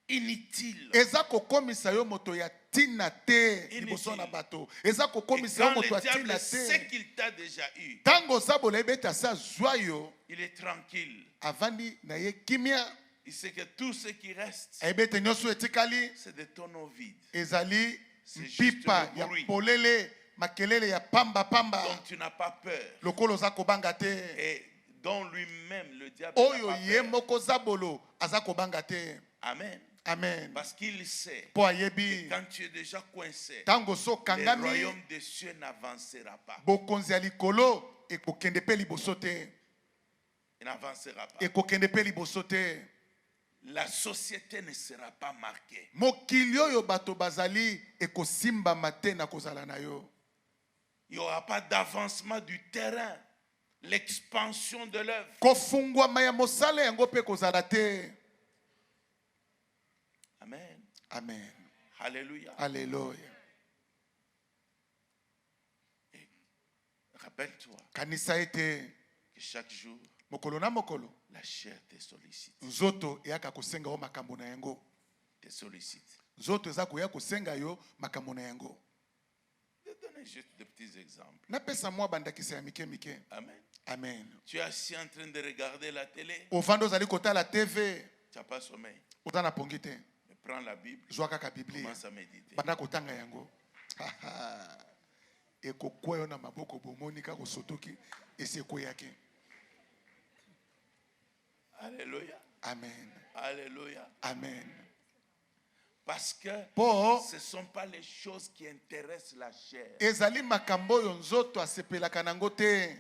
inutile. Eza kokomisa yo moto ya tina te liboso na bato. Eza Et kokomisa yo quand moto le ya diable tina sait te. qu'il t'a déjà eu, Tango za bolebeta sa zwa yo il est tranquille. avandi na ye kimia. Il sait que tout ce qui reste, Ebete nyonso etikali c'est des tonneaux vides. ezali C'est juste mpipa le ya bruit. polele makelele ya pamba pamba. Donc tu n'as pas peur. Lokolo za kobanga te. Et dont lui-même, le diable, Oyo n'a pas ye peur. moko zabolo aza kobanga te. Amen. Amen. Parce qu'il sait Po que ayebi quand tu es déjà coincé, tango so le kangami royaume des cieux n'avancera pas. bokonzi ya likolo ekokende pe liboso te. Il n'avancera pas. Ekokende pe liboso te. La société ne sera pas marquée. Mokili oyo bato bazali ekosimbama te na kozala na yo. Il n'y aura pas d'avancement du terrain. L'expansion de l'œuvre. Kofungwama ya mosala yango pe kozala te. Amen. Amen. Alléluia. Alléluia. Rappelle-toi Kanisa ete que chaque jour, mokolo na mokolo la chair te sollicite. nzoto eyaka kosenga yo makambo na yango. Te sollicite. Nzoto eza koya kosenga yo makambo na yango. Je vais donner juste des petits exemples. Napesa mwa bandakisa ya mike mike. Amen. Amen. Tu es assis en train de regarder la télé. Ovando ozali kotala TV. Tu n'as pas sommeil. Oza na pongi te. Mais prends la Bible. Zwa kaka Biblia. Commence à méditer. Banda kotanga yango. Ekokwa yo na maboko bomoni kaka kosotoki esi ekoyaki. Alléluia. Amen. Alléluia. Amen. Parce que Po ce ne sont pas les choses qui intéressent la chair. ezali makambo oyo nzoto asepelaka nango te.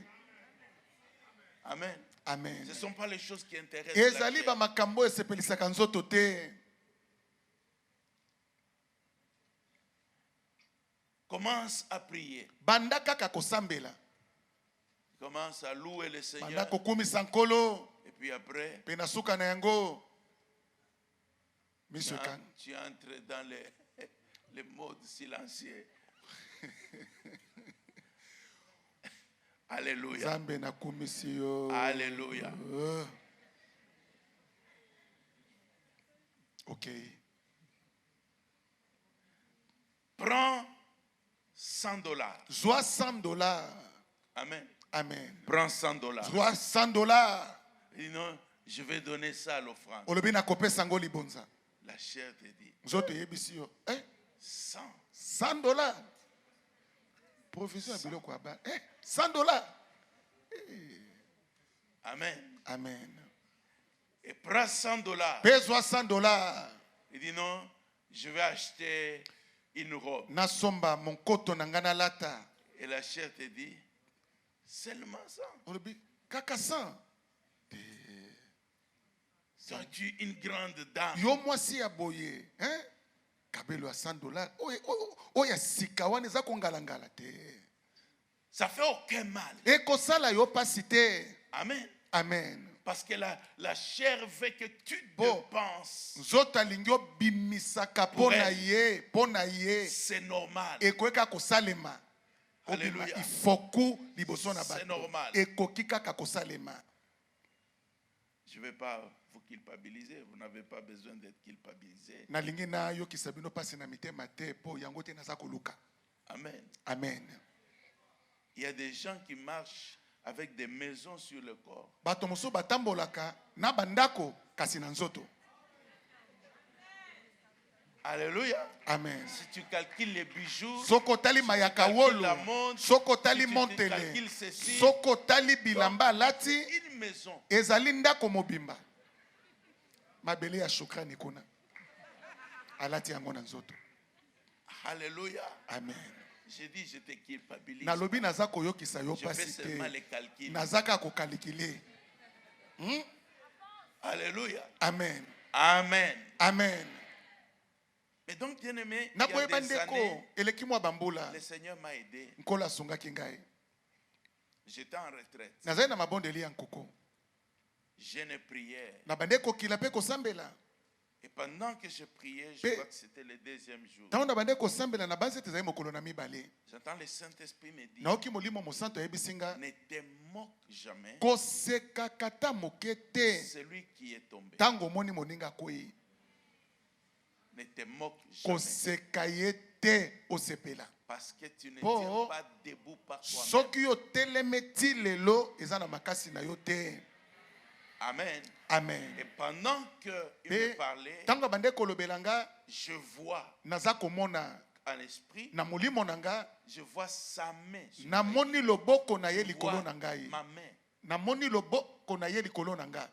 Amen. Amen. Ce ne sont pas les choses qui intéressent la ezali chair. ba makambo esepelisaka nzoto te. Commence à prier. Banda kaka kosambela. Commence à louer le Seigneur. Banda kokumisa nkolo. Et puis après, Pe na suka na yango. Monsieur Kang. tu entres dans les modes silencieux. Alléluia. Zambe na kumisi yo. Alléluia. Ok. Prends $100. Zwa $100. Amen. Amen. Prends $100. Zwa $100. Dis non, je vais donner ça à l'offrande. Olobi na kopesa ngo libonza. La chair te dit Nzoto yebisi yo. 100. $100. Provision ya biloko ya ba. $100. Amen. Amen. Et prends $100. Pezwa $100. Il dit non, je vais acheter une robe. Nasomba mon koto na ngana lata. Et la chair te dit seulement 100. Olobi kaka 100. Sois-tu une grande dame? Yo mwasi ya boye, kabelo ya $100. Oya sika wana eza kongalangala te. Ça fait aucun mal. Ekosala yo pasi te. Amen. Amen. Parce que la chair veut que tu dépenses. Nzoto alingi obimisaka pona ye, pona ye. C'est normal. Ekoka kosalema. Alléluia. Ifoku liboso na bato. C'est normal. Ekoki kaka kosalema. Je ne vais pas vous culpabiliser. Vous n'avez pas besoin d'être culpabilisé. Nalingi na yo kisabino pasi na mitema te po yango te naza koluka. Amen. Amen. Il y a des gens qui marchent avec des maisons sur le corps. Bato mosusu batambolaka na bandako kasi na nzoto. Alléluia. Amen. Si tu calcules les bijoux, Soko tali mayaka wolo, soko tali montele, soko tali bilamba lati, une maison. ezali ndako mobimba. Mabele ya shukrani kuna. Alati yango na nzoto. Alléluia. Amen. J'ai dit, je te culpabilise. Nalobi naza koyokisa yo Je fais pasi te. seulement les calculs. Nazaka ko kalikile. Alléluia. Amen. Amen. Amen. Mais donc, bien aimé, il Na y a boyeba des années, ndeko eleki mwa bambula. le Seigneur m'a aidé. Nkola sungaki ngai. J'étais en retraite. Nazali na mabondeli ya nkoko. Jeûne et prière. Na bandeko kila pe kosambela. Et pendant que je priais, je crois que c'était le deuxième jour. Tango na bandeko kosambela na banze tezali mokolo na mibale. J'entends le Saint-Esprit me dire, Naoki molimo mosanto yebisinga. ne te moque jamais Koseka kata moke te. celui qui est tombé. Tango moni moninga koi. Ne te moque jamais. Koseka ye te osepela. Parce que tu ne Po, tiens pas debout par toi-même. Soki yo telemeti lelo eza na makasi na yo te. Amen. Amen. Et pendant qu'il me parlait, Tango bande kolobelanga je vois naza komona en esprit, na molimo nanga je vois sa main. na moni loboko na ye Je likolo vois na ngai. ma main. Na moni loboko na ye likolo na nga.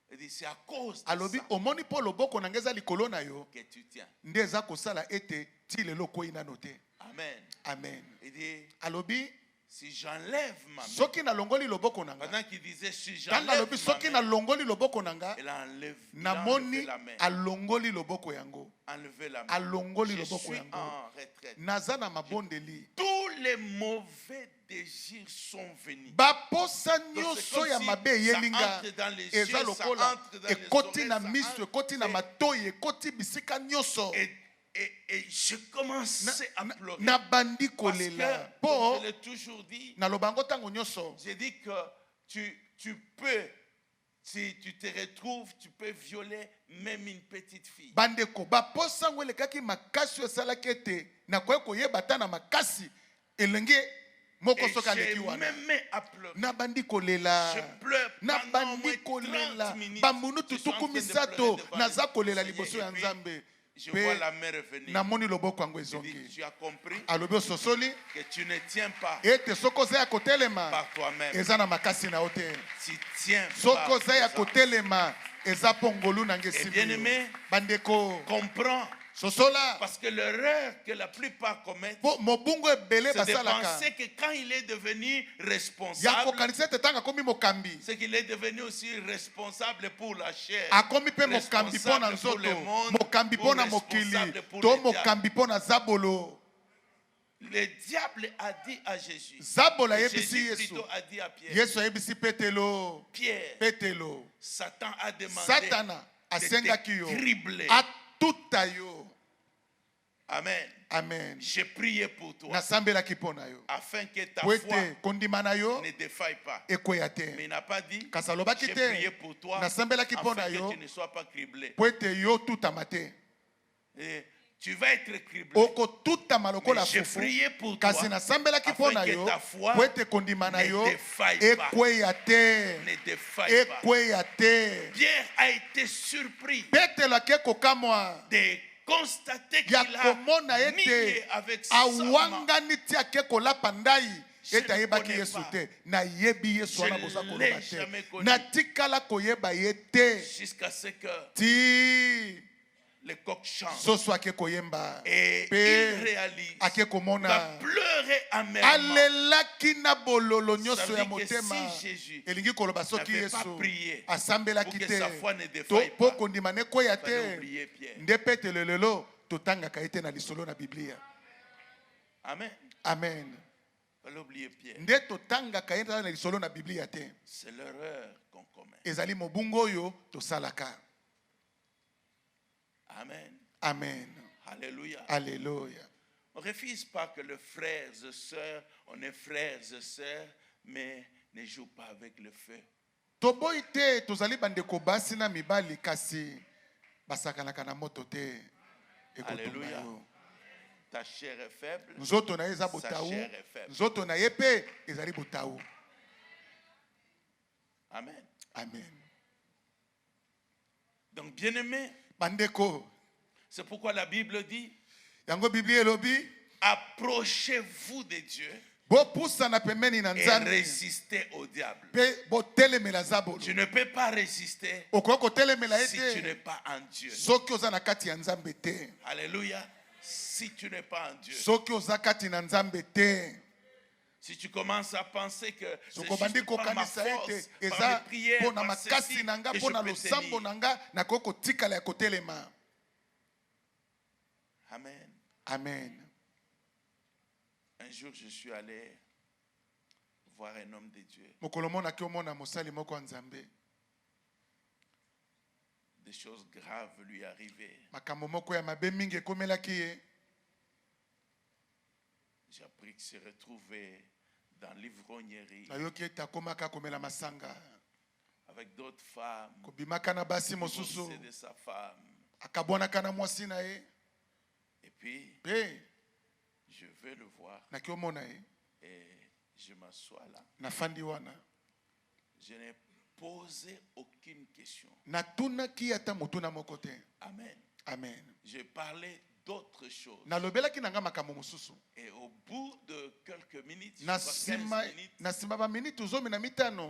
Il dit, c'est à cause de Alobi ça omoni po loboko na nga eza likolo na yo. que tu tiens. Nde eza kosala ete ti lelo koi nano te. Amen. Amen. Il dit, Alobi si j'enlève ma main, soki na longoli loboko na nga. pendant qu'il disait, si Tanga j'enlève alobi soki ma na main, longoli loboko na nga. il a enlevé, il Na a enlevé moni la main. alongoli loboko yango. Enlevé la main. Alongoli Je loboko suis yango. en retraite. Naza na mabondeli. Tous les mauvais désirs sont venus. Baposa Donc, c'est nyonso comme ya si mabe ça yelinga entre dans les yeux, eza ça lokola entre dans les ekoti oreilles, na ça miso entre. ekoti na matoyi ekoti bisika nyonso Et je commençais à pleurer. na bandi Parce kolela que, po comme je l'ai toujours dit, na lobango tango nyonso j'ai dit que tu peux, si tu te retrouves, tu peux violer même une petite fille. bandeko baposa ngo elekaki makasi esalaki ete nakoki koyeba ata na makasi elenge moko Et soki aleki j'ai wana même mis à pleurer. na bandi kolela Je pleure na pendant au moins bandi kolela 30 minutes. bamunutu Je suis en tuku train de misato pleurer devant naza le kolela Seigneur. liboso ya Et puis, nzambe je vois la mpe main revenir. namoni loboko yango Je dis, ezongi tu as compris alobi ososoli que tu ne tiens pas ete soki oza ya kotelema par toi-même. eza na makasi na yo te Tu tiens soki par oza ya tes kotelema eza mpo ngolu na nge bien aimé, bandeko comprends sosola Parce que l'erreur que la plupart commettent, po mobungo ebele c'est de basalaka penser que quand il est devenu ya responsable, kokanisa ete ntango akomi mokambi c'est qu'il est devenu aussi responsable pour la chair, akomi mpe mokambi mpo na responsable pour le nzoto monde, mokambi ou mpo na mokili responsable pour to le diable. mokambi mpo na zabolo. Le diable a dit à Jésus, Zabolo et ayebisi Jésus Yesu. plutôt a dit à Pierre, Yesu ayebisi petelo Pierre, petelo Satan a demandé satana de asengaki te yo cribler. atuta yo. Amen. Amen. J'ai prié pour toi Nasambelaki mpo na yo afin que ta po foi ete kondima na yo ne défaille pas. ekweya Mais te il n'a pas dit, kasi alobaki j'ai te prié pour toi nasambelaki mpo na afin que yo tu ne sois pas criblé. po ete yo tutama te Et tu vas être criblé. okotutama lokola Mais j'ai fufu prié pour kasi toi nasambelaki mpo afin na que yo ta foi po ete kondima na ne yo défaille pas. ekweya te Ne défaille pas. ekweya te. Pierre a été surpris petelo ake kokamwa de constater qu'il ya a komona nié ete avec serment. awangani ti ake kolapa ndai Je ete ne ayebaki connais yesu pas. te nayebi yesu wana Je boza l'ai koloba jamais te connu. natikala koyeba ye te Jusqu'à ce que ti le coq chante. soso ake koyemba Et il mpe réalise, ake va komona pleurer amèrement. alelaki na bololo Ça nyonso veut ya dire que motema si Jésus elingi koloba soki n'avait pas yesu prié asambelaki pour que te sa foi ne to défaille mpo pas, kondima nekweya il fallait te oublier Pierre. nde petelo lelo totangaka ye te na lisolo na biblia. Amen. Amen. Il fallait oublier Pierre. nde totangaka ye na lisolo na biblia te C'est l'erreur qu'on commet. ezali mobungu oyo tosalaka. Amen. Amen. Alléluia. Alléluia. On ne refuse pas que les frères et sœurs, on est frères et sœurs, mais ne joue pas avec le feu. toboyi te tozali bandeko basi na mibali kasi basakanaka na moto te ekotonga Alléluia. yo. Ta chair est faible. nzoto na ye eza Sa botau chair est faible. nzoto na ye mpe ezali botau. Amen. Amen. Donc, bien-aimés, bandeko c'est pourquoi la Bible dit, yango biblia elobi approchez-vous de Dieu bopusana pembeni na et nzambe résistez au diable. mpe botelemela zabolo. Tu ne peux pas résister okoki kotelemela ye si tu te n'es pas en Dieu. soki oza na kati ya nzambe te. Alléluia. Si tu n'es pas en Dieu. soki oza kati na nzambe te. Si tu commences à penser que c'est soko bandi juste par ma kokanisa force, ete par eza mes prières, mpo na par makasi ceci, na nga que mpo je na peux losambo tenir. na nga nakoki kotikala ya kotelema. Amen. Amen. Un jour, je suis allé voir un homme de Dieu. mokolo monaki omona mosali moko ya nzambe Des choses graves lui arrivaient. makambo moko ya mabe mingi ekomelaki ye. J'ai appris qu'il se retrouvait dans l'ivrognerie nayoki ete akomaka komela masanga avec d'autres femmes, kobimaka na basi mosusu divorcé de sa femme. akabwanaka na mwasi na ye Et puis, mpe je veux le voir naki omona ye et je m'assois là. nafandi wana Je n'ai posé aucune question. natunaki ata motuna moko te. Amen. Amen. J'ai parlé d'autres choses. nalobelaki na nga makambo mosusu Et au bout de quelques minutes, je na crois 15 minutes, baminiti 15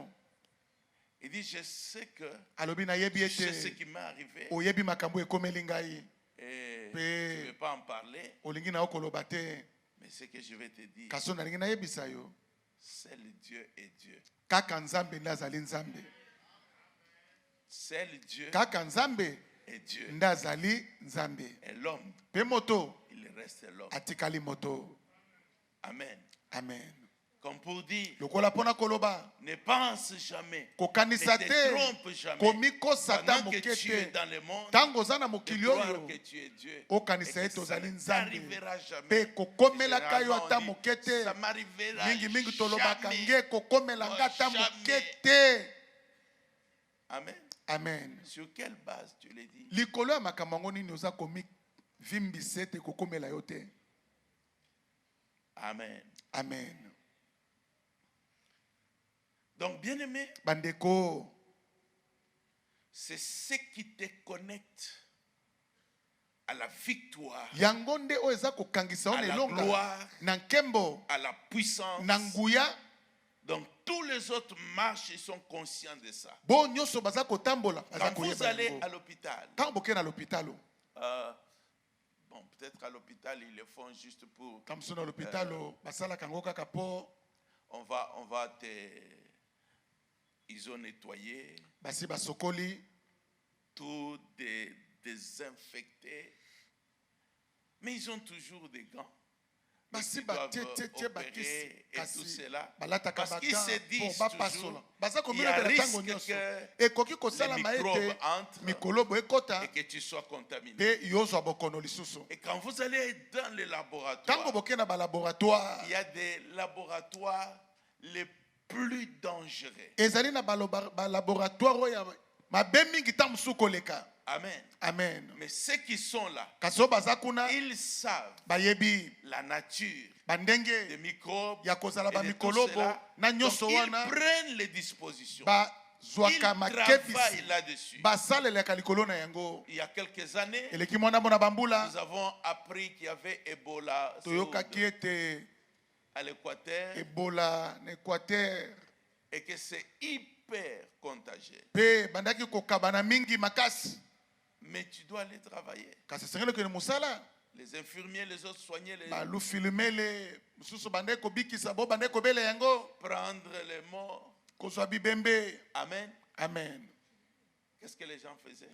il dit, je sais que alobi nayebi je sais ce ete qui m'est arrivé oyebi makambo ekomeli ngai et Pe- je ne vais pas en parler, olingi na yo koloba te mais ce que je vais te dire, kasi nalingi nayebisa yo seul Dieu est Dieu. kaka nzambe nde azali nzambe. Seul Dieu kaka nzambe est Dieu. nde azali nzambe Et l'homme, mpe moto il reste l'homme. atikali moto. Amen. Amen. Comme pour dire, lokola mpona koloba ne pense jamais, ne kokanisa te te trompe jamais. komikosa ata Pendant que moke tu es te dans le monde, ntango oza na de mokili croire oyo que tu es Dieu. okanisa Et que ete ça ozali ne nzambe t'arrivera jamais. mpe kokomelaka yo Généralement, ata on dit, moke te. ça m'arrivera mingi tolobaka jamais. nge kokomelanga ata Jamais. moke te. Amen. Amen. Sur quelle base tu le dis? likolo ya makambo yango nini oza komivimbisa ete kokomela yo te. Amen. Amen. Donc, bien-aimé, bandeko c'est ce qui te connecte à la victoire, yango nde oyo eza kokangisa yo à na la elonga gloire, na nkembo à la puissance. na nguya. Donc, tous les autres marchent et sont conscients de ça. bo nyonso baza kotambola baza Quand vous koyeba allez yango. à l'hôpital, ntango bokee na lopitalo Bon, peut-être à l'hôpital, ils le font juste pour... Comme ça, dans l'hôpital, basala kango kaka po. On va te... Ils ont nettoyé, Basi basokoli. tout désinfecté. Mais ils ont toujours des gants. Basi Ils doivent opérer et tout cela. Parce qu'ils se disent toujours, il y a risque que les microbes entrent et que tu sois contaminé. Et quand vous allez dans les laboratoires, il y a des laboratoires les plus dangereux. Amen. Amen. Mais ceux qui sont là, ils savent la nature des microbes et de tout cela. Donc ils prennent les dispositions. Ils travaillent là-dessus. Il y a quelques années, nous avons appris qu'il y avait Ebola à l'Équateur et que c'est hyper contagieux. Mais tu dois aller travailler. Les infirmiers, les autres soigner les prendre les morts. Amen. Amen. Qu'est-ce que les gens faisaient?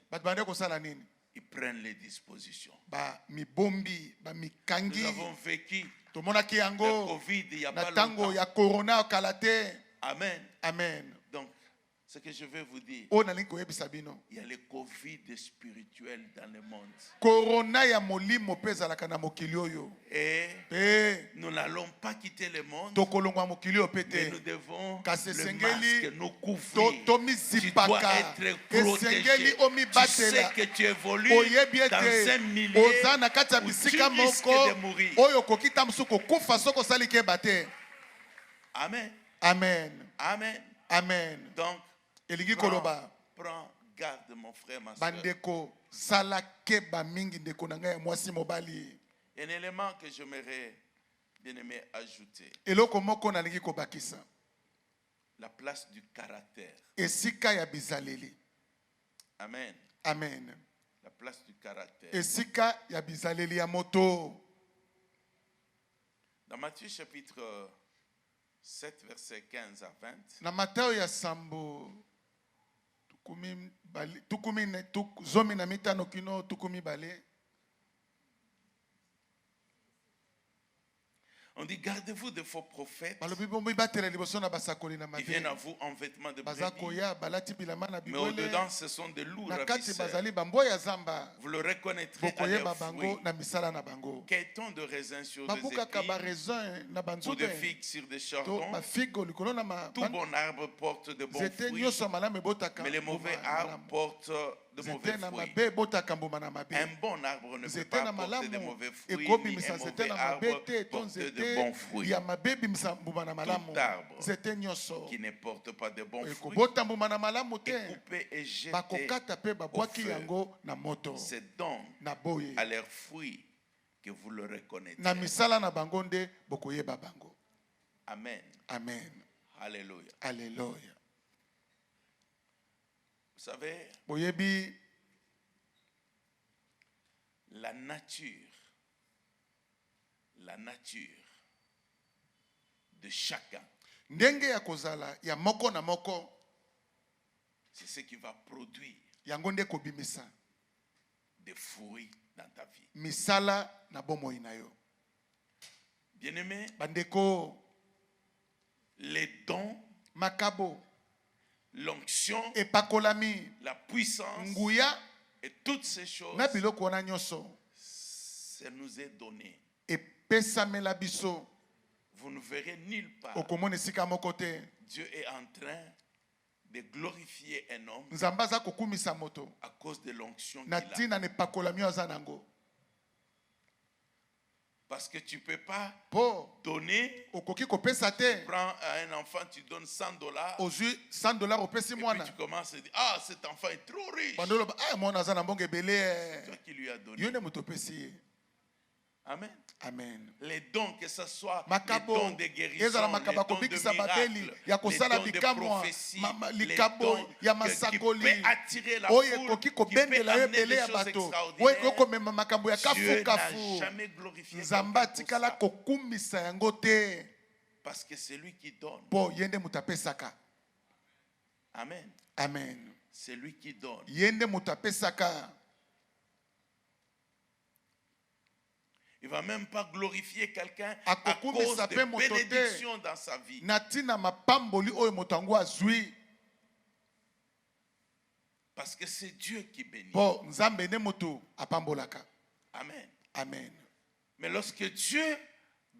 Ils prennent les dispositions. Nous avons vécu le Covid il n'y a pas longtemps. Amen. Amen. Donc, ce que je vais vous dire, il y a le Covid spirituel dans le monde. Et nous n'allons pas quitter le monde, mais nous devons le masque nous couvrir. Tu dois être protégé. Tu sais que tu évolues dans un milieu où tu risques de mourir. Amen. Amen. Amen. Amen. Donc, prends garde, mon frère, ma soeur. Un élément que j'aimerais bien aimer ajouter. La place du caractère. Amen. Amen. La place du caractère. Dans Matthieu chapitre 7, verset 15 à 20. On dit, gardez-vous de faux prophètes. Ils viennent à vous en vêtements de brebis, mais au-dedans, ce sont des loups ravisseurs. Vous le reconnaîtrez à leurs fruits. Qu'est-on de raisins sur des épis ou de figues sur des chardons? Tout bon arbre porte de bons fruits, mais les mauvais arbres portent de mauvais fruits. Un bon arbre ne peut pas porter de mauvais fruits, ni un mauvais arbre porter de bons fruits. Tout arbre qui ne porte pas de bons fruits est coupé et jeté au feu. C'est donc à leurs fruits que vous le reconnaîtrez. Amen. Amen. Alléluia. Alléluia. Vous savez, la nature de chacun, c'est ce qui va produire des fruits dans ta vie. Bien-aimé, les dons, l'onction, la puissance et toutes ces choses, ça nous est donné. Vous ne verrez nulle part. Dieu est en train de glorifier un homme à cause de l'onction qu'il a. Parce que tu ne peux pas donner. Tu prends à un enfant, tu donnes $100. Et puis tu commences à dire, ah, cet enfant est trop riche. Toi qui lui as donné. Amen. Amen. Les dons, que ce soit les Makabo dons de guérison, ezala les makaba dons de kobikisa babeli miracles, ya les kosala dons de bikamwa prophétie, les likabo dons ya qui masakoli peut attirer la oyo foule, ekoki qui peut kobendela yo amener ebele des ya choses bato oyo extraordinaires. ekoki komema makambo ya Dieu n'a kafukafu jamais glorifié nzambe quelqu'un pour atikala ça. kokumisa yango te Parce que c'est lui qui donne. mpo ye nde moto apesaka. Amen. Amen. C'est lui qui donne. Ye nde moto apesaka. Il ne va même pas glorifier quelqu'un à Akokumisa cause pe de moto te bénédictions dans sa vie. na ntina mapamboli oyo moto yango azwi Parce que c'est Dieu qui bénit. mpo nzambe nde moto apambolaka. Amen. Amen. Mais lorsque Dieu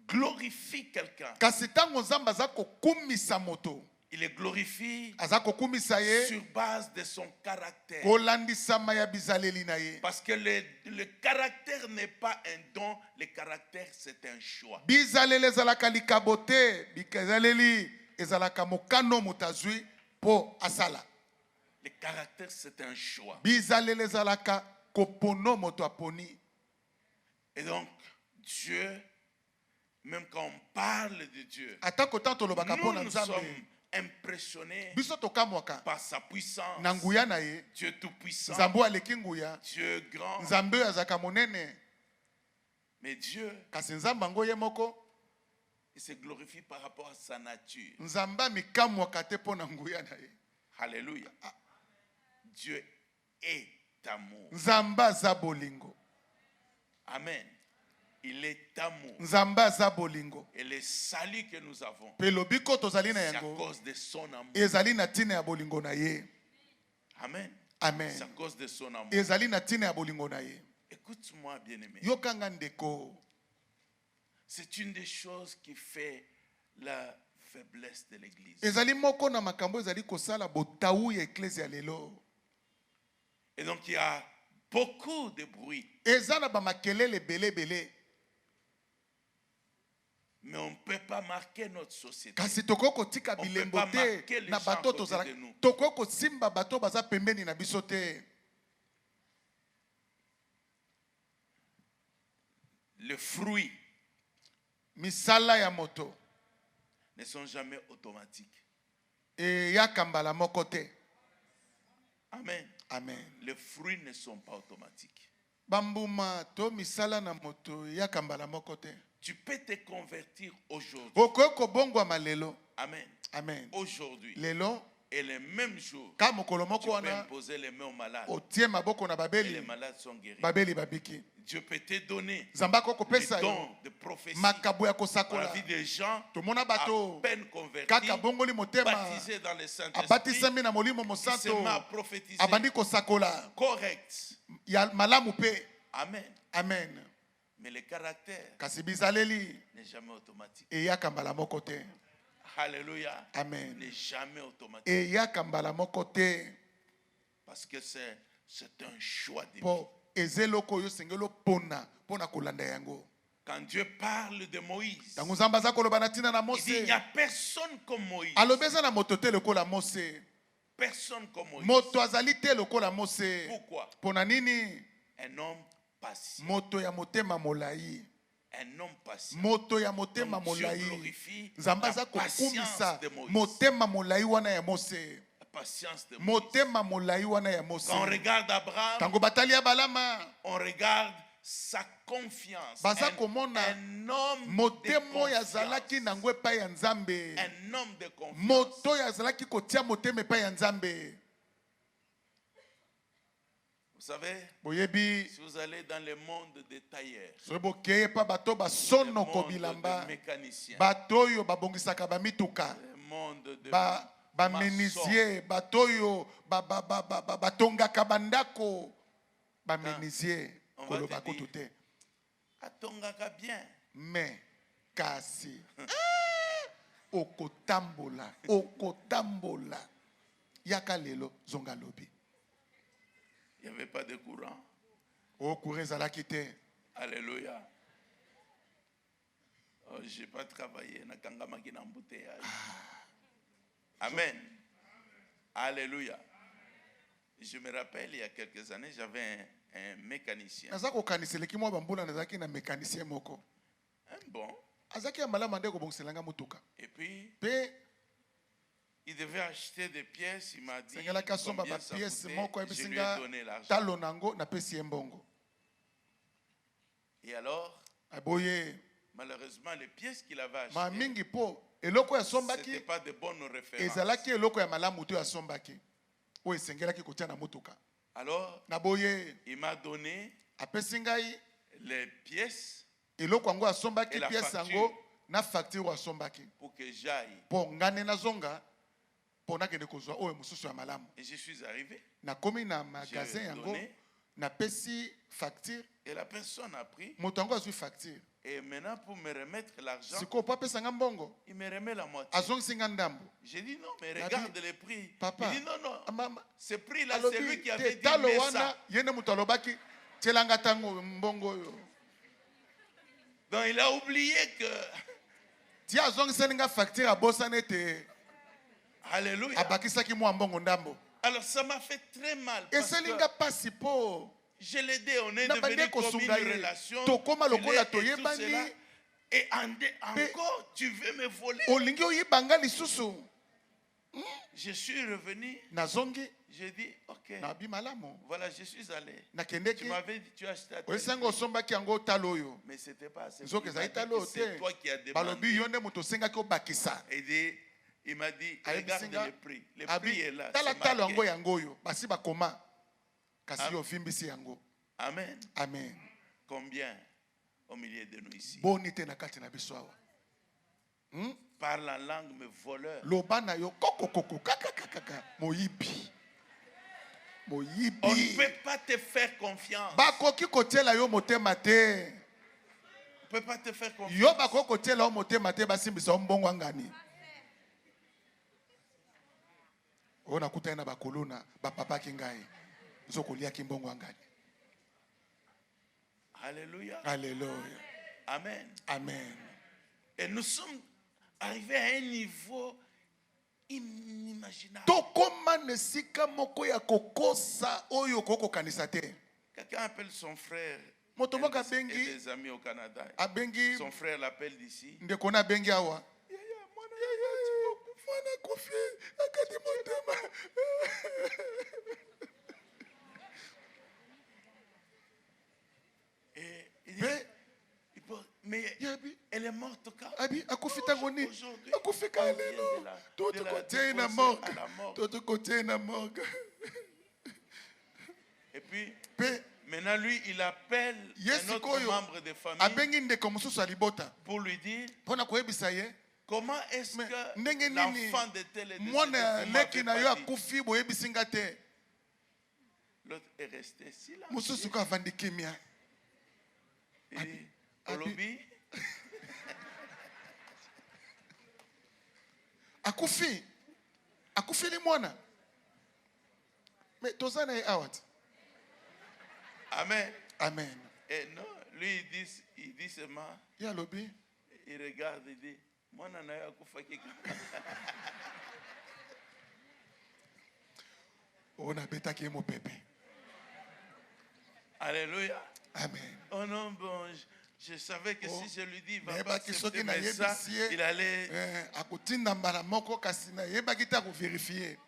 glorifie quelqu'un, kasi ntango nzambe aza kokumisa moto il le glorifie aza kokumisa ye sur base de son caractère. kolandisama ya bizaleli na ye. Parce que le caractère n'est pas un don, le caractère c'est un choix. Bizaleli ezalaka likabo te, bizaleli ezalaka mokano moto azwi mpo asala. Le caractère c'est un choix. Bizaleli ezalaka kopono moto aponi. Et donc Dieu, même quand on parle de Dieu, atako tanto lobaka mpo na nous nzambe sommes impressionnés biso tokamwaka par sa puissance. na nguya na ye. Dieu tout-puissant, Nzambe aleki nguya, Dieu grand. nzambe oyo azalaka monene. Mais Dieu, kasi nzambe yango ye moko il se glorifie par rapport à sa nature. nzambe amikamwaka te mpo na nguya na ye. Alléluia. Dieu est amour. Nzambe aza bolingo. Amen. Il est amour. Nzambe aza bolingo. Et le salut que nous avons, Pe lobiko tozali na c'est à yango cause de son amour. ezali na ntina ya bolingo na ye. Amen. Amen. C'est à cause de son amour. ezali na ntina ya bolingo na ye. Écoute-moi, bien-aimé. Yokanga ndeko. C'est une des choses qui fait la faiblesse de l'église. ezali moko na makambo ezali kosala botawu ya eklezia lelo. Et donc il y a beaucoup de bruit. eza na bamakelele belebele. Mais on ne peut pas marquer notre société. kasi tokoki kotika On bilembo peut pas te marquer les na gens bato à côté tozala de nous. tokoki kosimba bato baza pembeni na biso te. Les fruits misala ya moto ne sont jamais automatiques. eyaka mbala moko te. Amen. Amen. Les fruits ne sont pas automatiques. bambuma to misala na moto eyaka mbala moko te. Tu peux te convertir aujourd'hui. okoki kobongwama lelo. Amen. Amen. Aujourd'hui. lelo Et le même jour, ka mokolo tu moko peux wana imposer les mains aux malades. otie maboko na Et les babeli malades sont guéris. babeli babiki. Dieu peut te donner nzambe akoki des kopesa yo dons de prophétie makabo ya dans la kosakola. vie des gens tomona à bato peine convertis, kaka bongoli motema baptisés dans le Saint-Esprit, abatisami na molimo qui se mosanto met à prophétiser abandi kosakola correct. ya malamu pe. Amen. Amen. Mais le caractère kasi bizaleli n'est jamais automatique. eyaka mbala moko te. Alléluia. Amen. N'est jamais automatique. eyaka mbala moko te Parce que c'est un choix de vie. mpo eza eloko oyo osengeli opona mpona kolanda yango. Quand Dieu parle de Moïse, ntango nzambe aza koloba na ntina na il dit il mose n'y a personne comme Moïse. alobi eza na moto te lokola mose. Personne comme Moïse. moto azali te lokola mose. Pourquoi? mpona nini? Un homme patient. moto ya motema molai. Un homme patient. moto ya motema Donc, Dieu molai. glorifie nzambe la aza kokumisa patience de Moïse. motema molai wana ya mose. La patience de Moïse. motema molai wana ya mose. Quand on regarde Abraham, ntango batali ya balama on regarde sa confiance. baza komona Un homme de motema oyo azalaki confiance. nango epai ya nzambe. Un homme de confiance. moto oyo azalaki kotia motema epai ya nzambe. Vous savez, boyebi si vous allez dans le monde des tailleurs, soki bokeye pa bato le basonoko monde bilamba des mécaniciens, bato oyo babongisaka bamituka le monde de bamenisier bato oyo batongaka bandako bamenisier on va koloba te dire. kutu te. atongaka bien. me kasi okotambola yaka lelo zonga lobi Il n'y avait pas de courant. okura ezalaki te. Alléluia. Oh, je n'ai pas travaillé. Nakangamaki na embouteillage. Amen. Alléluia. Je me rappelle, il y a quelques années, j'avais un mécanicien mécanicien. Nazako kaniseleki mwa bambula nazaki na mécanicien moko. Un bon. Azaki ya malamu ndeko bongselanga mutuka. Et puis Pe il devait acheter des pièces, il m'a dit sengelaki asomba combien ba ça pièce coûtait. moko Je lui ai ebisinga donné l'argent. talo nango na pesi embongo. Et alors, Aboye malheureusement, les pièces qu'il avait ma achetées, mingi po eloko ya ce sombaki n'était pas de bonnes références. ezalaki eloko ya malamu to ya sombaki. O esengelaki kotia na mutuka. Alors, Na boye il m'a donné apesi ngai les pièces eloko yango asombaki Et la pièce facture. yango na facture asombaki. pour que j'aille. Po ngane nazonga po nakende kozwa oyo mosusu ya malamu. Et je suis arrivé. Nakomi na magasin J'ai yango donné. na pesi facture Et la personne a pris. moto yango azwi facture. Et maintenant, pour me remettre l'argent, Siko po apesa nga mbongo il me remet la moitié. azongisi nga ndambo. J'ai dit non, mais Nabi, regarde les prix. Papa, Il dit non, non. mama Ce prix-là, c'est lui alobi qui avait te dit talo mais wana ça. yende moto alobaki tielanga ntango mbongo oyo. Donc il a oublié que. Ti azongiseli nga facture abosana ete Alléluia. abakisaki mwa mbongo ndambo. Alors ça m'a fait très mal. Parce Eseli que nga pasi po je l'ai aidé, on est na devenu bande comme une kosunga ye relation. tokoma Je l'ai lokola et tout toyebani. cela. Et encore, tu veux me voler. Olingi oyiba nga lisusu. Je suis revenu. Nazongi J'ai dit, ok. na bi malamu. Voilà, je suis allé. Tu Nakendeki m'avais dit, tu as acheté à tel oyesanga prix. osombaki yango talo oyo. Mais ce n'était pas assez. Nzoka ezali talo oyo C'est te. toi qui as Balobi demandé. yo nde moto osengaki obakisa. Et il m'a dit, regarde Ayebisinga le prix. Le prix est là. tala c'est talo yango marqué. yango oyo basi bakoma kasi Amen. yo ofimbisi yango. Amen. Amen. Combien au milieu de nous ici Boni te na kati na biso awa. parle en langue, mais voleur. Loba na yo kokokoko kakakaka moyibi. On ne Moyibi. peut pas te faire confiance. Bakoki kotiela yo motema te. On ne peut pas te faire confiance. Yo bakoki kotiela yo motema te basimbisa yo mbongo ngani. O nakuta na bakolona bapapa ki ngai. Nzokolia ki mbongo ngani. Alléluia. Alléluia. Amen. Amen. Et nous sommes arrivés à un niveau inimaginable. Tokoma nesika moko ya kokosa oyo koko kanisa te. Quelqu'un appelle son frère Moto moko et abengi des amis au Canada. abengi Son frère l'appelle d'ici. ndeko na abengi awa. Mwana kofi akati motema. Et il dit, mais Yabi elle est morte quand? abi akufi tango ni. Aujourd'hui, Akufi on ka vient lelo. de la Toto kote na déposer morgue. à la morgue. Toto kote na morgue. Et puis, Pe maintenant, lui, il appelle Yes, un autre koyo. membre de famille abengi ndeko mosusu alibota. pour lui dire Pona koyebisa ye. comment est-ce Mais que ndenge nini l'enfant de tel et de mwana tel leki na yo m'avait pas dit. akufi boyebisi nga te. L'autre est resté silencieux. Mosusu ko avandi kimia. Il dit, Abi- Olobi, Akufi. Akufi li mwana. Mais tozana ye awat. Amen. Amen. Et non, lui, il dit seulement, Ya lobi. il regarde, il dit, moi, je n'ai pas fait Ona betaki mo pepe. Alléluia. Amen. Oh non, bon, je savais que si je lui dis, il va Mais pas baki soki accepter, na mais ça, yebisi ye. il allait... Akotinda mbala moko kasi na yebaki ta ko vérifier.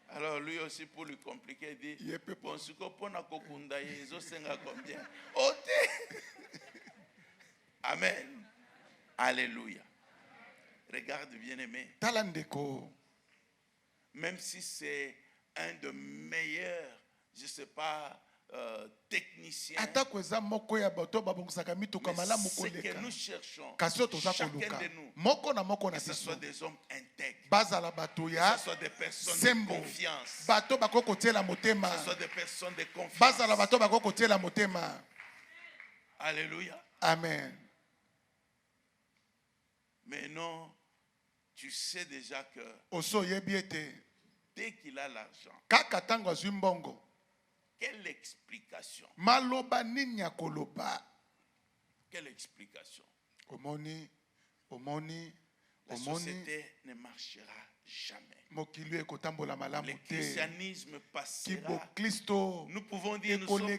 Alors lui aussi, pour lui compliquer, il dit, Ye pe bon, si on a kokunda, ils ont 5 combien? Ôtez! Amen. Alléluia. Regarde, bien-aimé, Tala ndeko. même si c'est un de meilleurs, je ne sais pas, techniciens, Atako eza moko ya bato babongisaka mituka mais malamu ce que koleka. nous cherchons, Kasi oyo toza chacun koluka. de nous, Moko na moko na que ce biso. soit des hommes intègres, Bazala bato que ya ce soit des personnes de sembo. confiance, Bato bako kotiela que motema. ce soit des personnes de confiance. Bazala bato bako kotiela motema. Alléluia. Amen. Mais non, tu sais déjà que Oso yebi ete. dès qu'il a l'argent, Kaka tango azwi mbongo. quelle explication? Maloba nini ya koloba. Quelle explication? Omoni. La société ne marchera jamais. Le christianisme passera. Nous pouvons dire nous sommes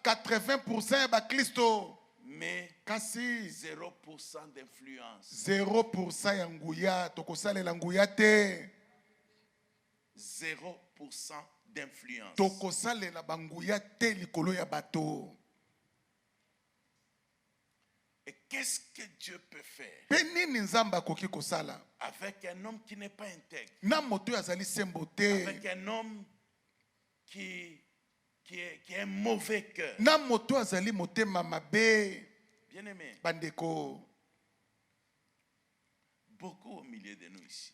80% ba Kristo. Mais Kasi 0% d'influence. 0% ya nguya, tokosalela nguya te. 0% d'influence. Tokosalela banguya te likolo ya bato. Et qu'est-ce que Dieu peut faire avec un homme qui n'est pas intègre, avec un homme qui a un mauvais cœur? Bien-aimé, beaucoup au milieu de nous ici,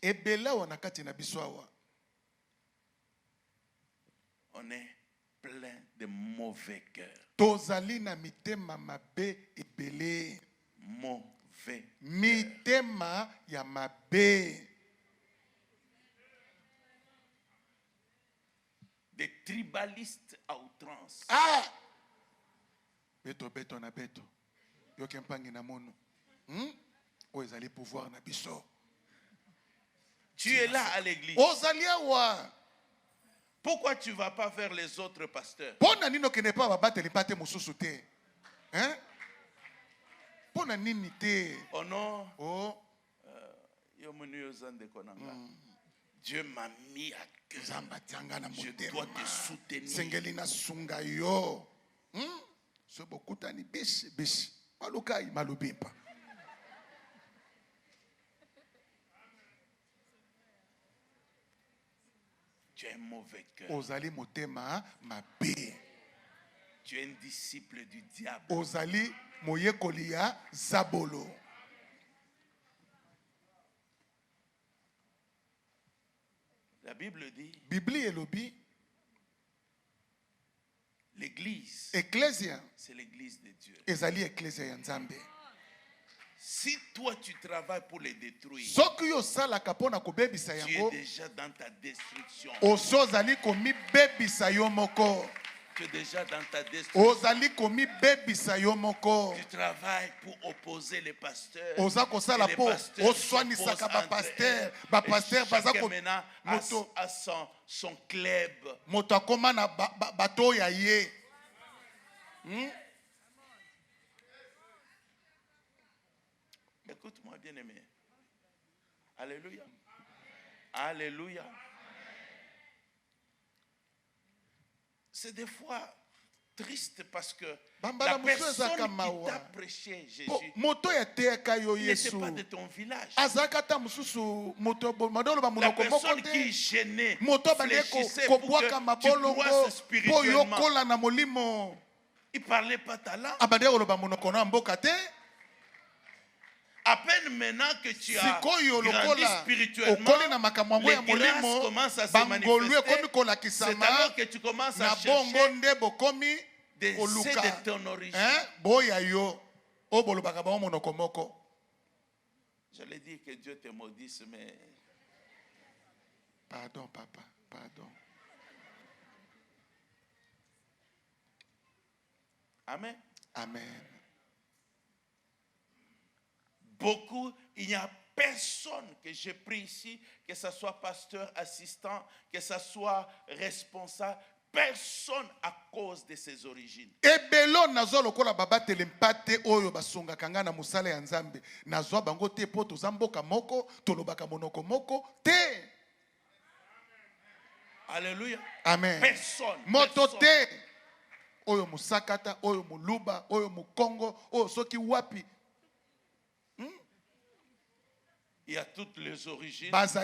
on est plein de mauvais cœurs. Mauvais mitema ya mabe, des tribalistes à outrance. Beto na beto yoke mpangi na mono ozali pouvoir na biso. Tu es là à l'église. Ozali awa. Pourquoi tu ne vas pas vers les autres pasteurs? Pona nino kene pa babateli pate mususu te. Hein? Pona nini te. Oh non. Oh. Dieu m'a mis à cœur. Je dois te soutenir. Sengelina sunga yo. So bokutani bishi. Malukai malubimpa. Tu es un mauvais cœur. Ozali motema mabe. Tu es un disciple du diable. Ozali moyekolia zabolo. La Bible dit. Bibli elobi. L'église. Ecclesia. C'est l'église de Dieu. Ezali ecclesia ya Nzambe. Si toi tu travailles pour les détruire, soki yo sala kapona ko bebisa yango, tu es déjà dans ta destruction. Osozali komi bebisa yo moko. Tu es déjà dans ta destruction. Ozali komi bebisa yo moko. Tu travailles pour opposer les pasteurs. Oza ko sala po oswanisa ka ba pasteur baza ko moto à son club. Moto akoma na bato ya ye. Écoute-moi, bien-aimé. Alléluia. Alléluia. C'est des fois triste parce que la personne qui t'a prêché Jésus n'était pas de ton village. La personne qui gênait, fléchissait pour que tu croisses spirituellement. Il ne parlait pas ta langue. À peine maintenant que tu as grandi spirituellement, les grâces commencent à se manifester. C'est alors que tu commences à chercher c'est de ton origine. J'allais dire que Dieu te maudisse, mais... Pardon, papa, pardon. Amen. Amen. Beaucoup, il n'y a personne que j'ai pris ici, que ce soit pasteur, assistant, que ce soit responsable, personne à cause de ses origines. Ebelo nazo lokola baba telempate oyo basonga kanga na musala ya Nzambe nazo bango te po tozamboka moko tolobaka monoko moko te. Alléluia. Amen. Personne. Moto te oyo musakata oyo muluba oyo mukongo oyo soki wapi. Il y a toutes les origines. Des fois,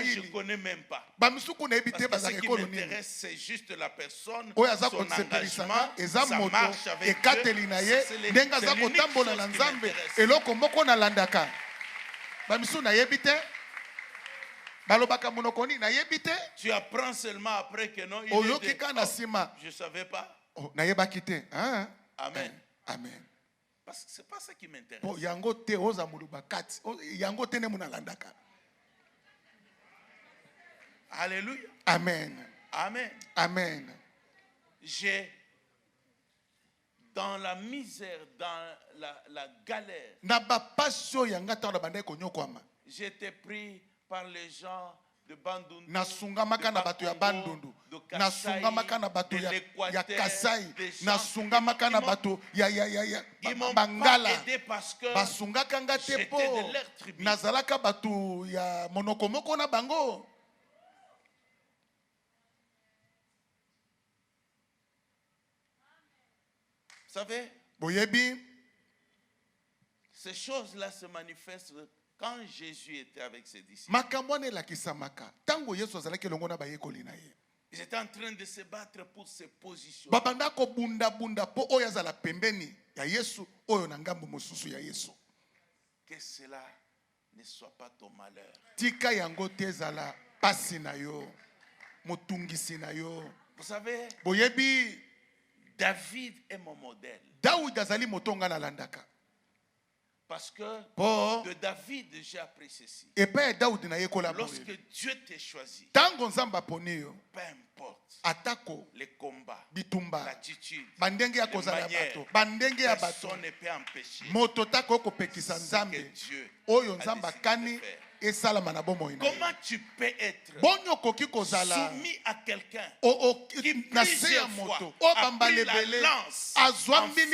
je ne connais même pas. Parce que ce qui m'intéresse, c'est juste la personne, son engagement, sa marche avec Dieu. C'est l'unique chose qui m'intéresse. Tu apprends seulement après que non, je ne savais pas. Amen. Amen. Parce que ce n'est pas ça qui m'intéresse. Alléluia. Amen. Amen. Amen. J'ai dans la misère, dans la galère, na bapasi oyo yanga ntango na bandaki konyokwama j'étais pris par les gens de Bandundu, nasungamaka na bato ya Bandundu, nasungamaka na bato ya Kasai, nasungamaka na bato ya Bangala. Basungaka nga te po nazalaka bato ya monokomoko na bango. Vous savez, boyebi, ces choses-là se manifestent quand Jésus était avec ses disciples. Ils étaient en train de se battre pour se positionner. Que cela ne soit pas ton malheur. Vous savez, David est mon modèle. Parce que de David, j'ai appris ceci. Lorsque Dieu t'a choisi, peu importe les combats, l'attitude, les manières, personne ne peut empêcher ce que Dieu a décidé de faire. Comment tu peux être soumis à quelqu'un qui plusieurs fois a pris la lance en face et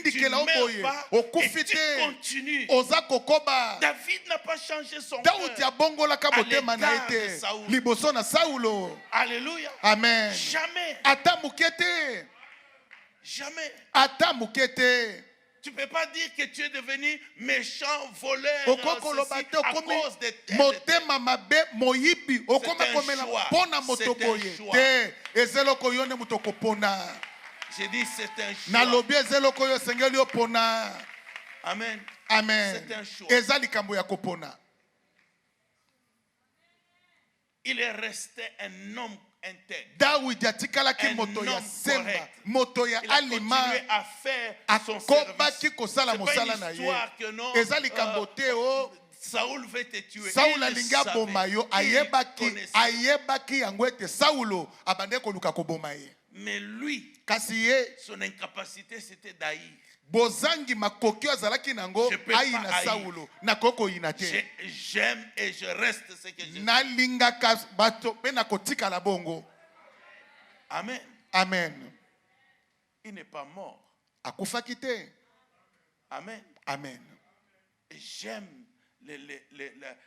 tu ne meurs pas et tu continues. David n'a pas changé son cœur à l'égard de Saoul. Alléluia. Amen. Jamais. Jamais. Tu ne peux pas dire que tu es devenu méchant, voleur, à cause de tes J'ai dit c'est un choix. Amen. Amen. C'est un choix. Il est resté un homme intègre. Il a continué à faire son service. C'est pas une histoire que non. Saoul veut te tuer. Mais lui, son incapacité c'était d'haïr. J'aime et je reste ce que je suis. Amen. Amen. Il n'est pas mort. Amen. Amen. Et j'aime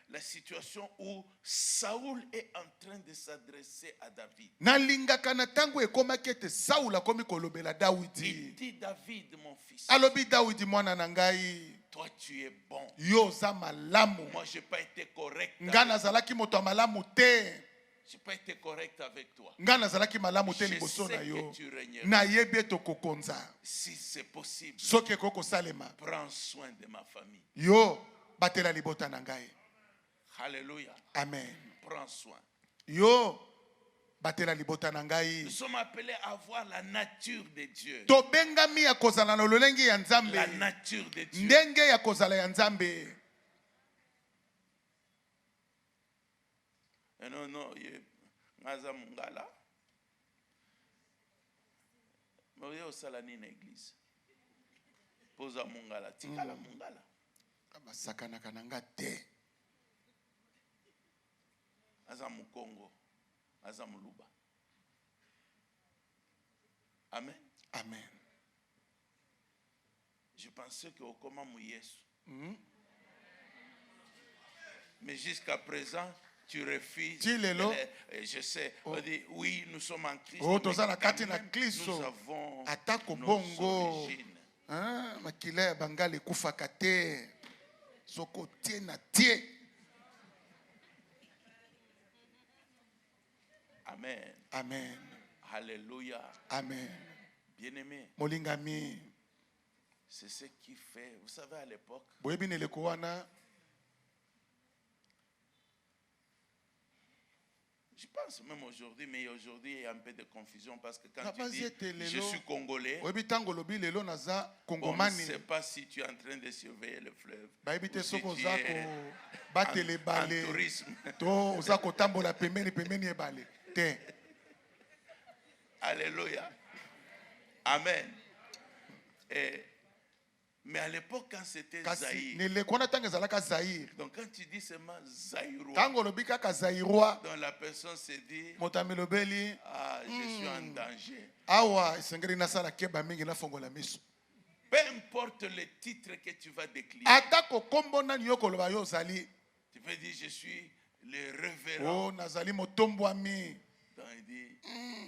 la situation où Saoul est en train de s'adresser à David. Il dit David, mon fils, toi tu es bon. Moi je n'ai pas été correct. Je n'ai pas été correct avec toi. Je sais que tu régneras. Si c'est possible, prends soin de ma famille. Batela libota nangai. Alléluia. Amen. Prends soin. Batela libota nangai. Nous sommes appelés à voir la nature de Dieu. Tobengami ya kozala na lolenge ya Nzambe. La nature de Dieu. Ndenge ya kozala ya Nzambe. Non, ngaza mungala. Mais au salani na église. Posa mungala, tikala mungala. Sakana kananga te. Azamu Congo, Azamu Luba. Amen. Amen. Je pensais que au comment Yesu. Mais jusqu'à présent, tu refuses. Je sais. On dit oui, nous sommes en Christ. Nous avons nos origines. Makile bangali kufaka te. Soko tie na tie. Amen. Amen. Alléluia. Amen. Bien-aimé. Molingami. C'est ce qui fait. Vous savez à l'époque. Je pense même aujourd'hui, mais aujourd'hui il y a un peu de confusion parce que quand tu dis je suis congolais, on ne sait pas si tu es en train de surveiller le fleuve ou si tu es en tourisme. Alléluia. Amen. Mais à l'époque, quand c'était Zaïre, donc quand tu dis seulement Zaïrois, donc la personne se dit, ah, je suis en danger. Peu importe le titre que tu vas décliner, tu peux dire, je suis le révérend. Donc il dit,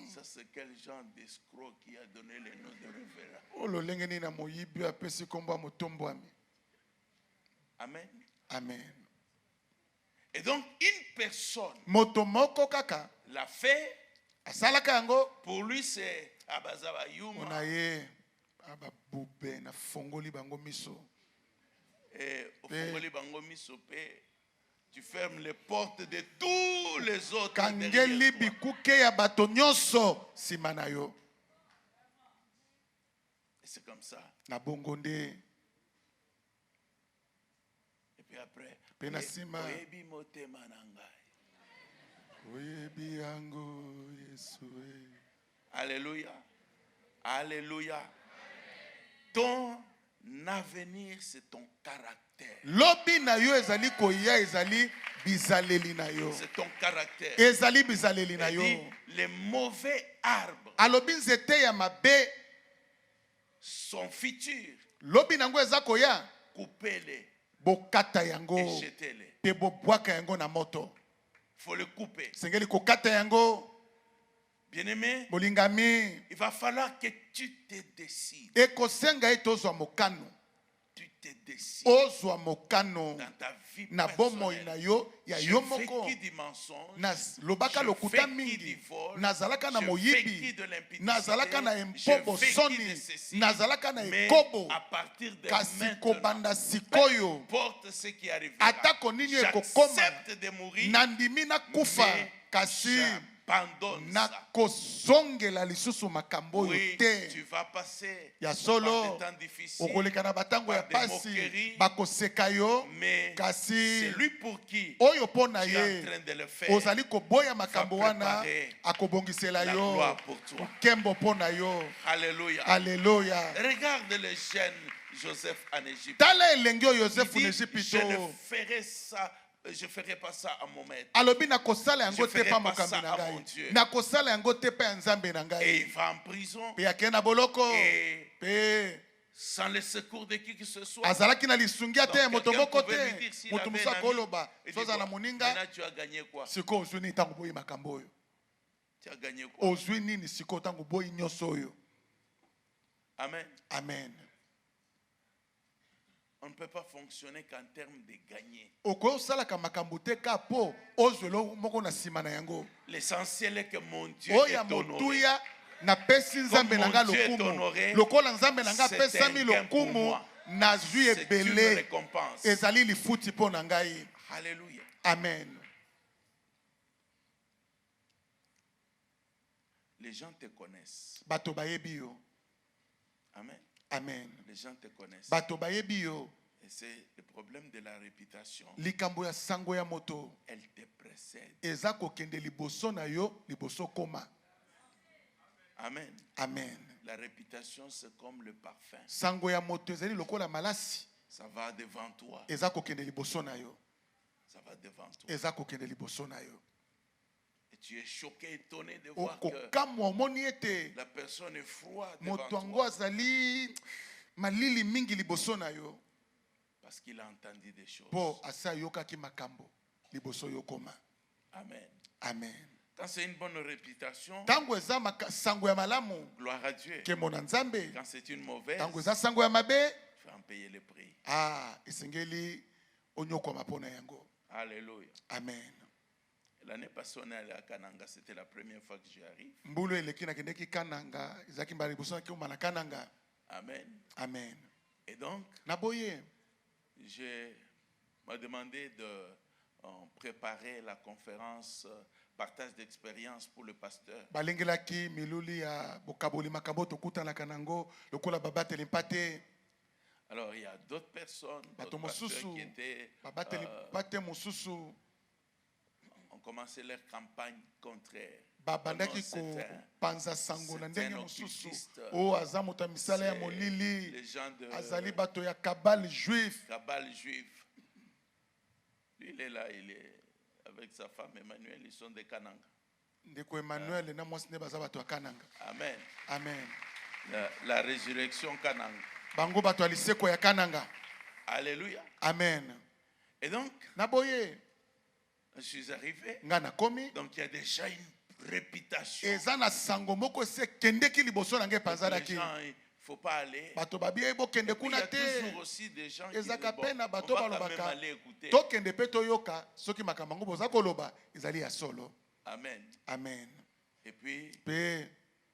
ça c'est quel genre d'escroc qui a donné le nom de révérend? Amen. Amen. Et donc une personne l'a fait. Pour lui c'est Abazaba Yuma. Et au Fongoli Bango Miso, tu fermes les portes de tous les autres derrière toi. Et c'est comme ça. Et puis après, alléluia. Alléluia. Ton avenir, c'est ton caractère. C'est ton caractère. Il dit, les mauvais arbres sont futurs. Coupez-les et jetez-les. Il faut le couper. Bien-aimé, il va falloir que tu te décides. Tu te décides dans ta vie personnelle. Je fais qui du mensonge, je fais qui du vol, je fais qui de l'impudicité, je fais qui de ceci, mais à partir de maintenant, peu importe ce qui arrivera, j'accepte de mourir, mais j'abandonne ça. Oui, tu vas passer par des temps difficiles, par des moqueries, mais c'est lui pour qui tu es en train de le faire, va préparer la gloire pour toi. Alléluia. Alléluia. Regarde le jeune Joseph en Égypte. Il dit, je ne ferai ça. Je ne ferai pas ça à mon maître. Je ne ferai pas ça à mon Dieu. Et il va en prison. Et sans le secours de qui que ce soit. Donc quelqu'un pouvait lui dire s'il avait un ami, il dit, maintenant tu as gagné quoi? Tu as gagné quoi? Amen. Amen. On ne peut pas fonctionner qu'en termes de gagner. L'essentiel est que mon Dieu est honoré. Comme mon Dieu est honoré, c'est un gain pour moi. C'est une récompense. Alléluia. Amen. Les gens te connaissent. Amen. Amen. Les gens te connaissent. Et c'est le problème de la réputation. Elle te précède. Amen. Amen. La réputation, c'est comme le parfum. Ça va devant toi. Ça va devant toi. Et tu es choqué, étonné de voir que la personne est froide devant toi. Parce qu'il a entendu des choses. Amen. Amen. Quand c'est une bonne réputation, gloire à Dieu. Quand c'est une mauvaise, il faut en payer le prix. Alléluia. Amen. L'année passée, on est allé à Kananga. C'était la première fois que j'y arrive. Amen. Amen. Et donc, je m'a demandé de préparer la conférence partage d'expérience pour le pasteur. Alors, il y a d'autres personnes, d'autres pasteurs qui étaient, on ont commencé leur campagne contre babandaki kopanza sango na ndenge mosusu oyo aza moto ya misala ya molili azali bato ya kabale juif. Lui, il est là, il est avec sa femme Emmanuel, ils sont des Kananga. Ndeko Emmanuel na mwasi ne baza bato ya Kananga. Amen. Amen. La résurrection Kananga. Bango bato ya liseko ya Kananga. Alléluia. Amen. Et donc, naboye je suis arrivé. Ngana komi. Donc il y a déjà une réputation. Ezana sango moko se kendeki liboso na nge panzaraki. Il faut pas aller. Bato babiye bo kende kuna te. Il y a toujours aussi des gens qui ezaka pena on bato va quand même balobaka. aller écouter. To kende pe to yoka soki makamango boza koloba ezali ya solo. Amen. Amen. Et puis Pe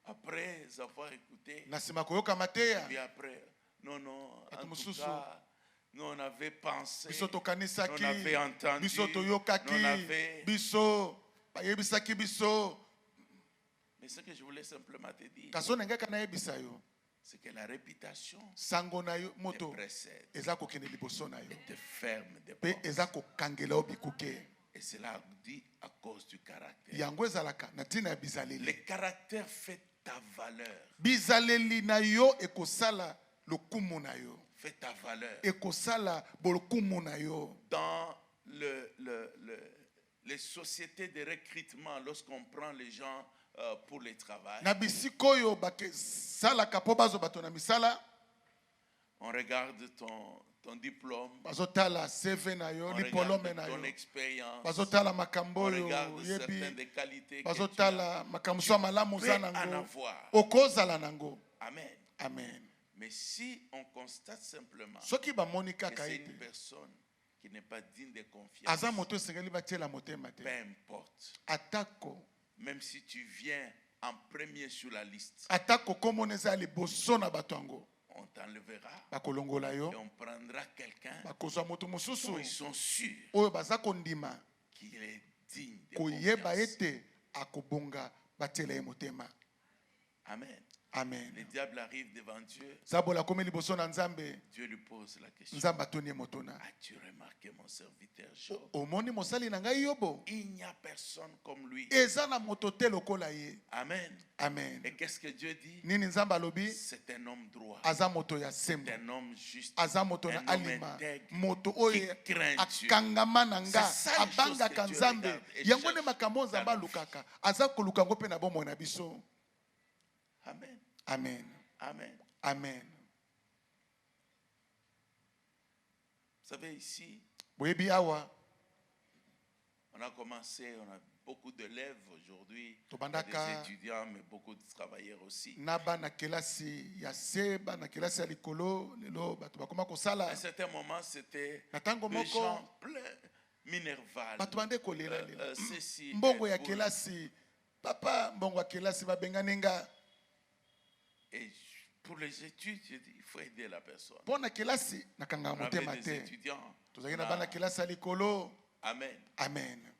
après avoir écouté. nasima koyoka mateya. Et puis après non en tout cas nous on avait pensé. Biso tokanisaki. On avait entendu. Biso toyokaki. On avait. Biso bayebisaki biso. Mais ce que je voulais simplement te dire. Kaso nenge kana yebisa yo. C'est que la réputation sango na yo moto eza kokende liboso na yo était ferme de pe eza kokangela obikuke. Et cela dit à cause du caractère. Yango ezalaka na tina ya bizaleli. Le caractère fait ta valeur. Bizaleli na yo ekosala lokumu na yo. Fait ta valeur. Ekosala bolokumu na yo. Dans les sociétés de recrutement, lorsqu'on prend les gens pour le travail, on regarde ton diplôme, on regarde ton expérience, on regarde certaines des qualités que tu peux en avoir. Amen. Amen. Mais si on constate simplement que c'est une personne qui n'est pas digne de confiance, peu importe, même si tu viens en premier sur la liste, on t'enlèvera et on prendra quelqu'un dont ils sont sûrs qu'il est digne de confiance. Amen. Amen. Le diable arrive devant Dieu. Dieu lui pose la question. As-tu remarqué mon serviteur Job? Il n'y a personne comme lui. Amen. Amen. Et qu'est-ce que Dieu dit? C'est un homme droit. C'est un homme juste. Un homme intègre qui craint Dieu. C'est ça les choses que Dieu regarde et cherche. Amen. Amen. Amen. Amen. Vous savez, ici, on a commencé, on a beaucoup d'élèves aujourd'hui, des étudiants, mais beaucoup de travailleurs aussi. À un certain moment, c'était des gens pleins, Minerval, ceci, et pour les études, je dis, il faut aider la personne. On avait des étudiants. Amen. Amen.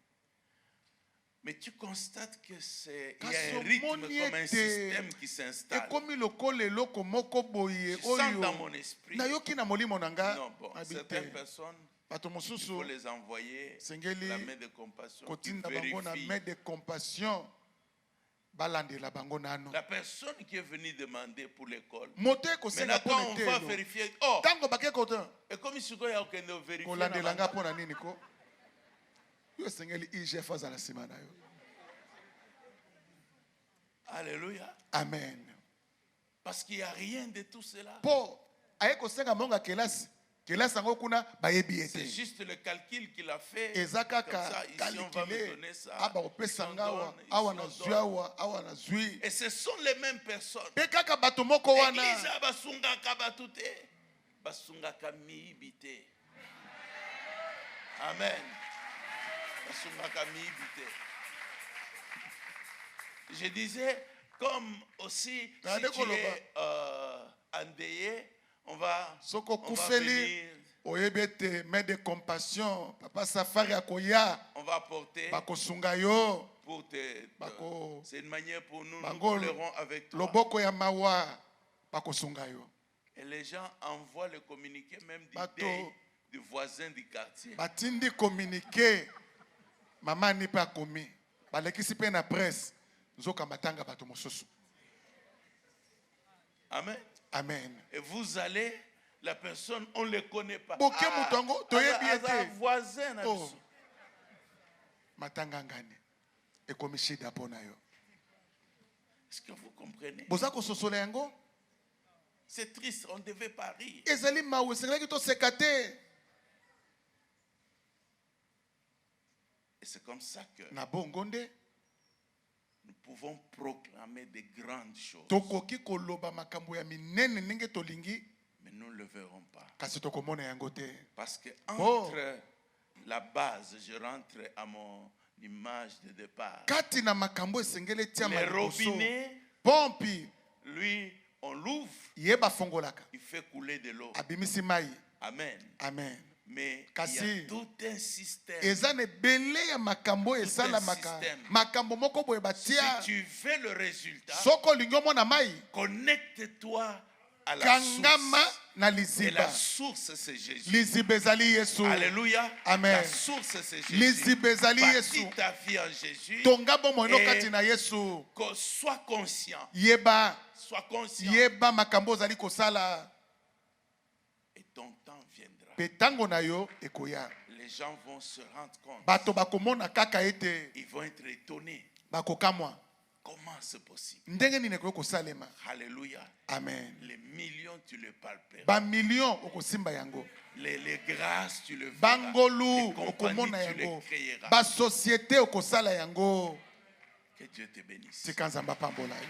Mais tu constates que il y a un rythme comme un système qui s'installe. Je sens dans mon esprit. Non, bon, certaines personnes, il faut les envoyer la main de compassion qui vérifie. La personne qui est venue demander pour l'école, maintenant quand on va vérifier, oh, et comme il se y a aucun vérifier, alléluia. Amen. Parce qu'il n'y a rien de tout cela. C'est juste le calcul qu'il a fait. Comme ça, ici on va me donner ça. Et ce sont les mêmes personnes. Église basungaka miibite. Amen. Basungaka miibite. Je disais, comme aussi, si tu es endeuillé, on va venir. On va apporter pour c'est une manière pour nous, nous pleurons avec toi. Et les gens envoient le communiqué même du voisin du quartier. Maman n'est pas commis. Balekisi pe na presse. Nzoka matanga bato mosusu. Amen. Amen. Et vous allez, la personne, on ne le connaît pas. Boke mutongo, toye biete. Voisin. Na Oh. biso. Matanga ngani. Ekomi shida pona yo. Est-ce que vous comprenez? Boza ko sosola yango? C'est triste, on ne devait pas rire. Ezali mawe sengelaki to sekate. Et c'est comme ça que Na bongonde. nous pouvons proclamer de grandes choses. Tokoki koloba makambo ya minene ndenge tolingi. Mais nous ne le verrons pas. Kasi tokomona yango te. Parce que entre la base, je rentre à mon image de départ. Kati na makambo esengele tia Les maliboso. robinets, Pompi. lui, on l'ouvre, Yeba fongolaka. il fait couler de l'eau. Abimisi mai. Amen. Amen. Mais il y Kasi a tout un système. eza ne belé ya makambo esala système. makambo moko boye Si batia. tu veux le résultat, Soko lingo mona mai. connecte-toi à la Kangama source. na Et la liziba. source, c'est Jésus. Liziba ezali Yesu. Alléluia. Amen. La source, c'est Jésus. Liziba ezali Bâtis Yesu. ta vie en Jésus. Tonga bomo no Et kati na Yesu. Sois conscient. Yeba. Sois conscient. Yeba makambo zali kosala. Et ton temps viendra. Petango na yo ekoya. Les gens vont se rendre compte. Bato bakomona kaka ete. Ils vont être étonnés. Bakokamwa. Comment c'est possible? Ndenge nini ekoki kosalema. Alléluia. Amen. Les millions, tu le palperas. Ba million okosimba yango. Les grâces, tu le verras. Bangolu Les compagnies, okomona tu les yango. créeras. Ba société okosala yango. Que Dieu te bénisse. Tika nzamba pambola yo.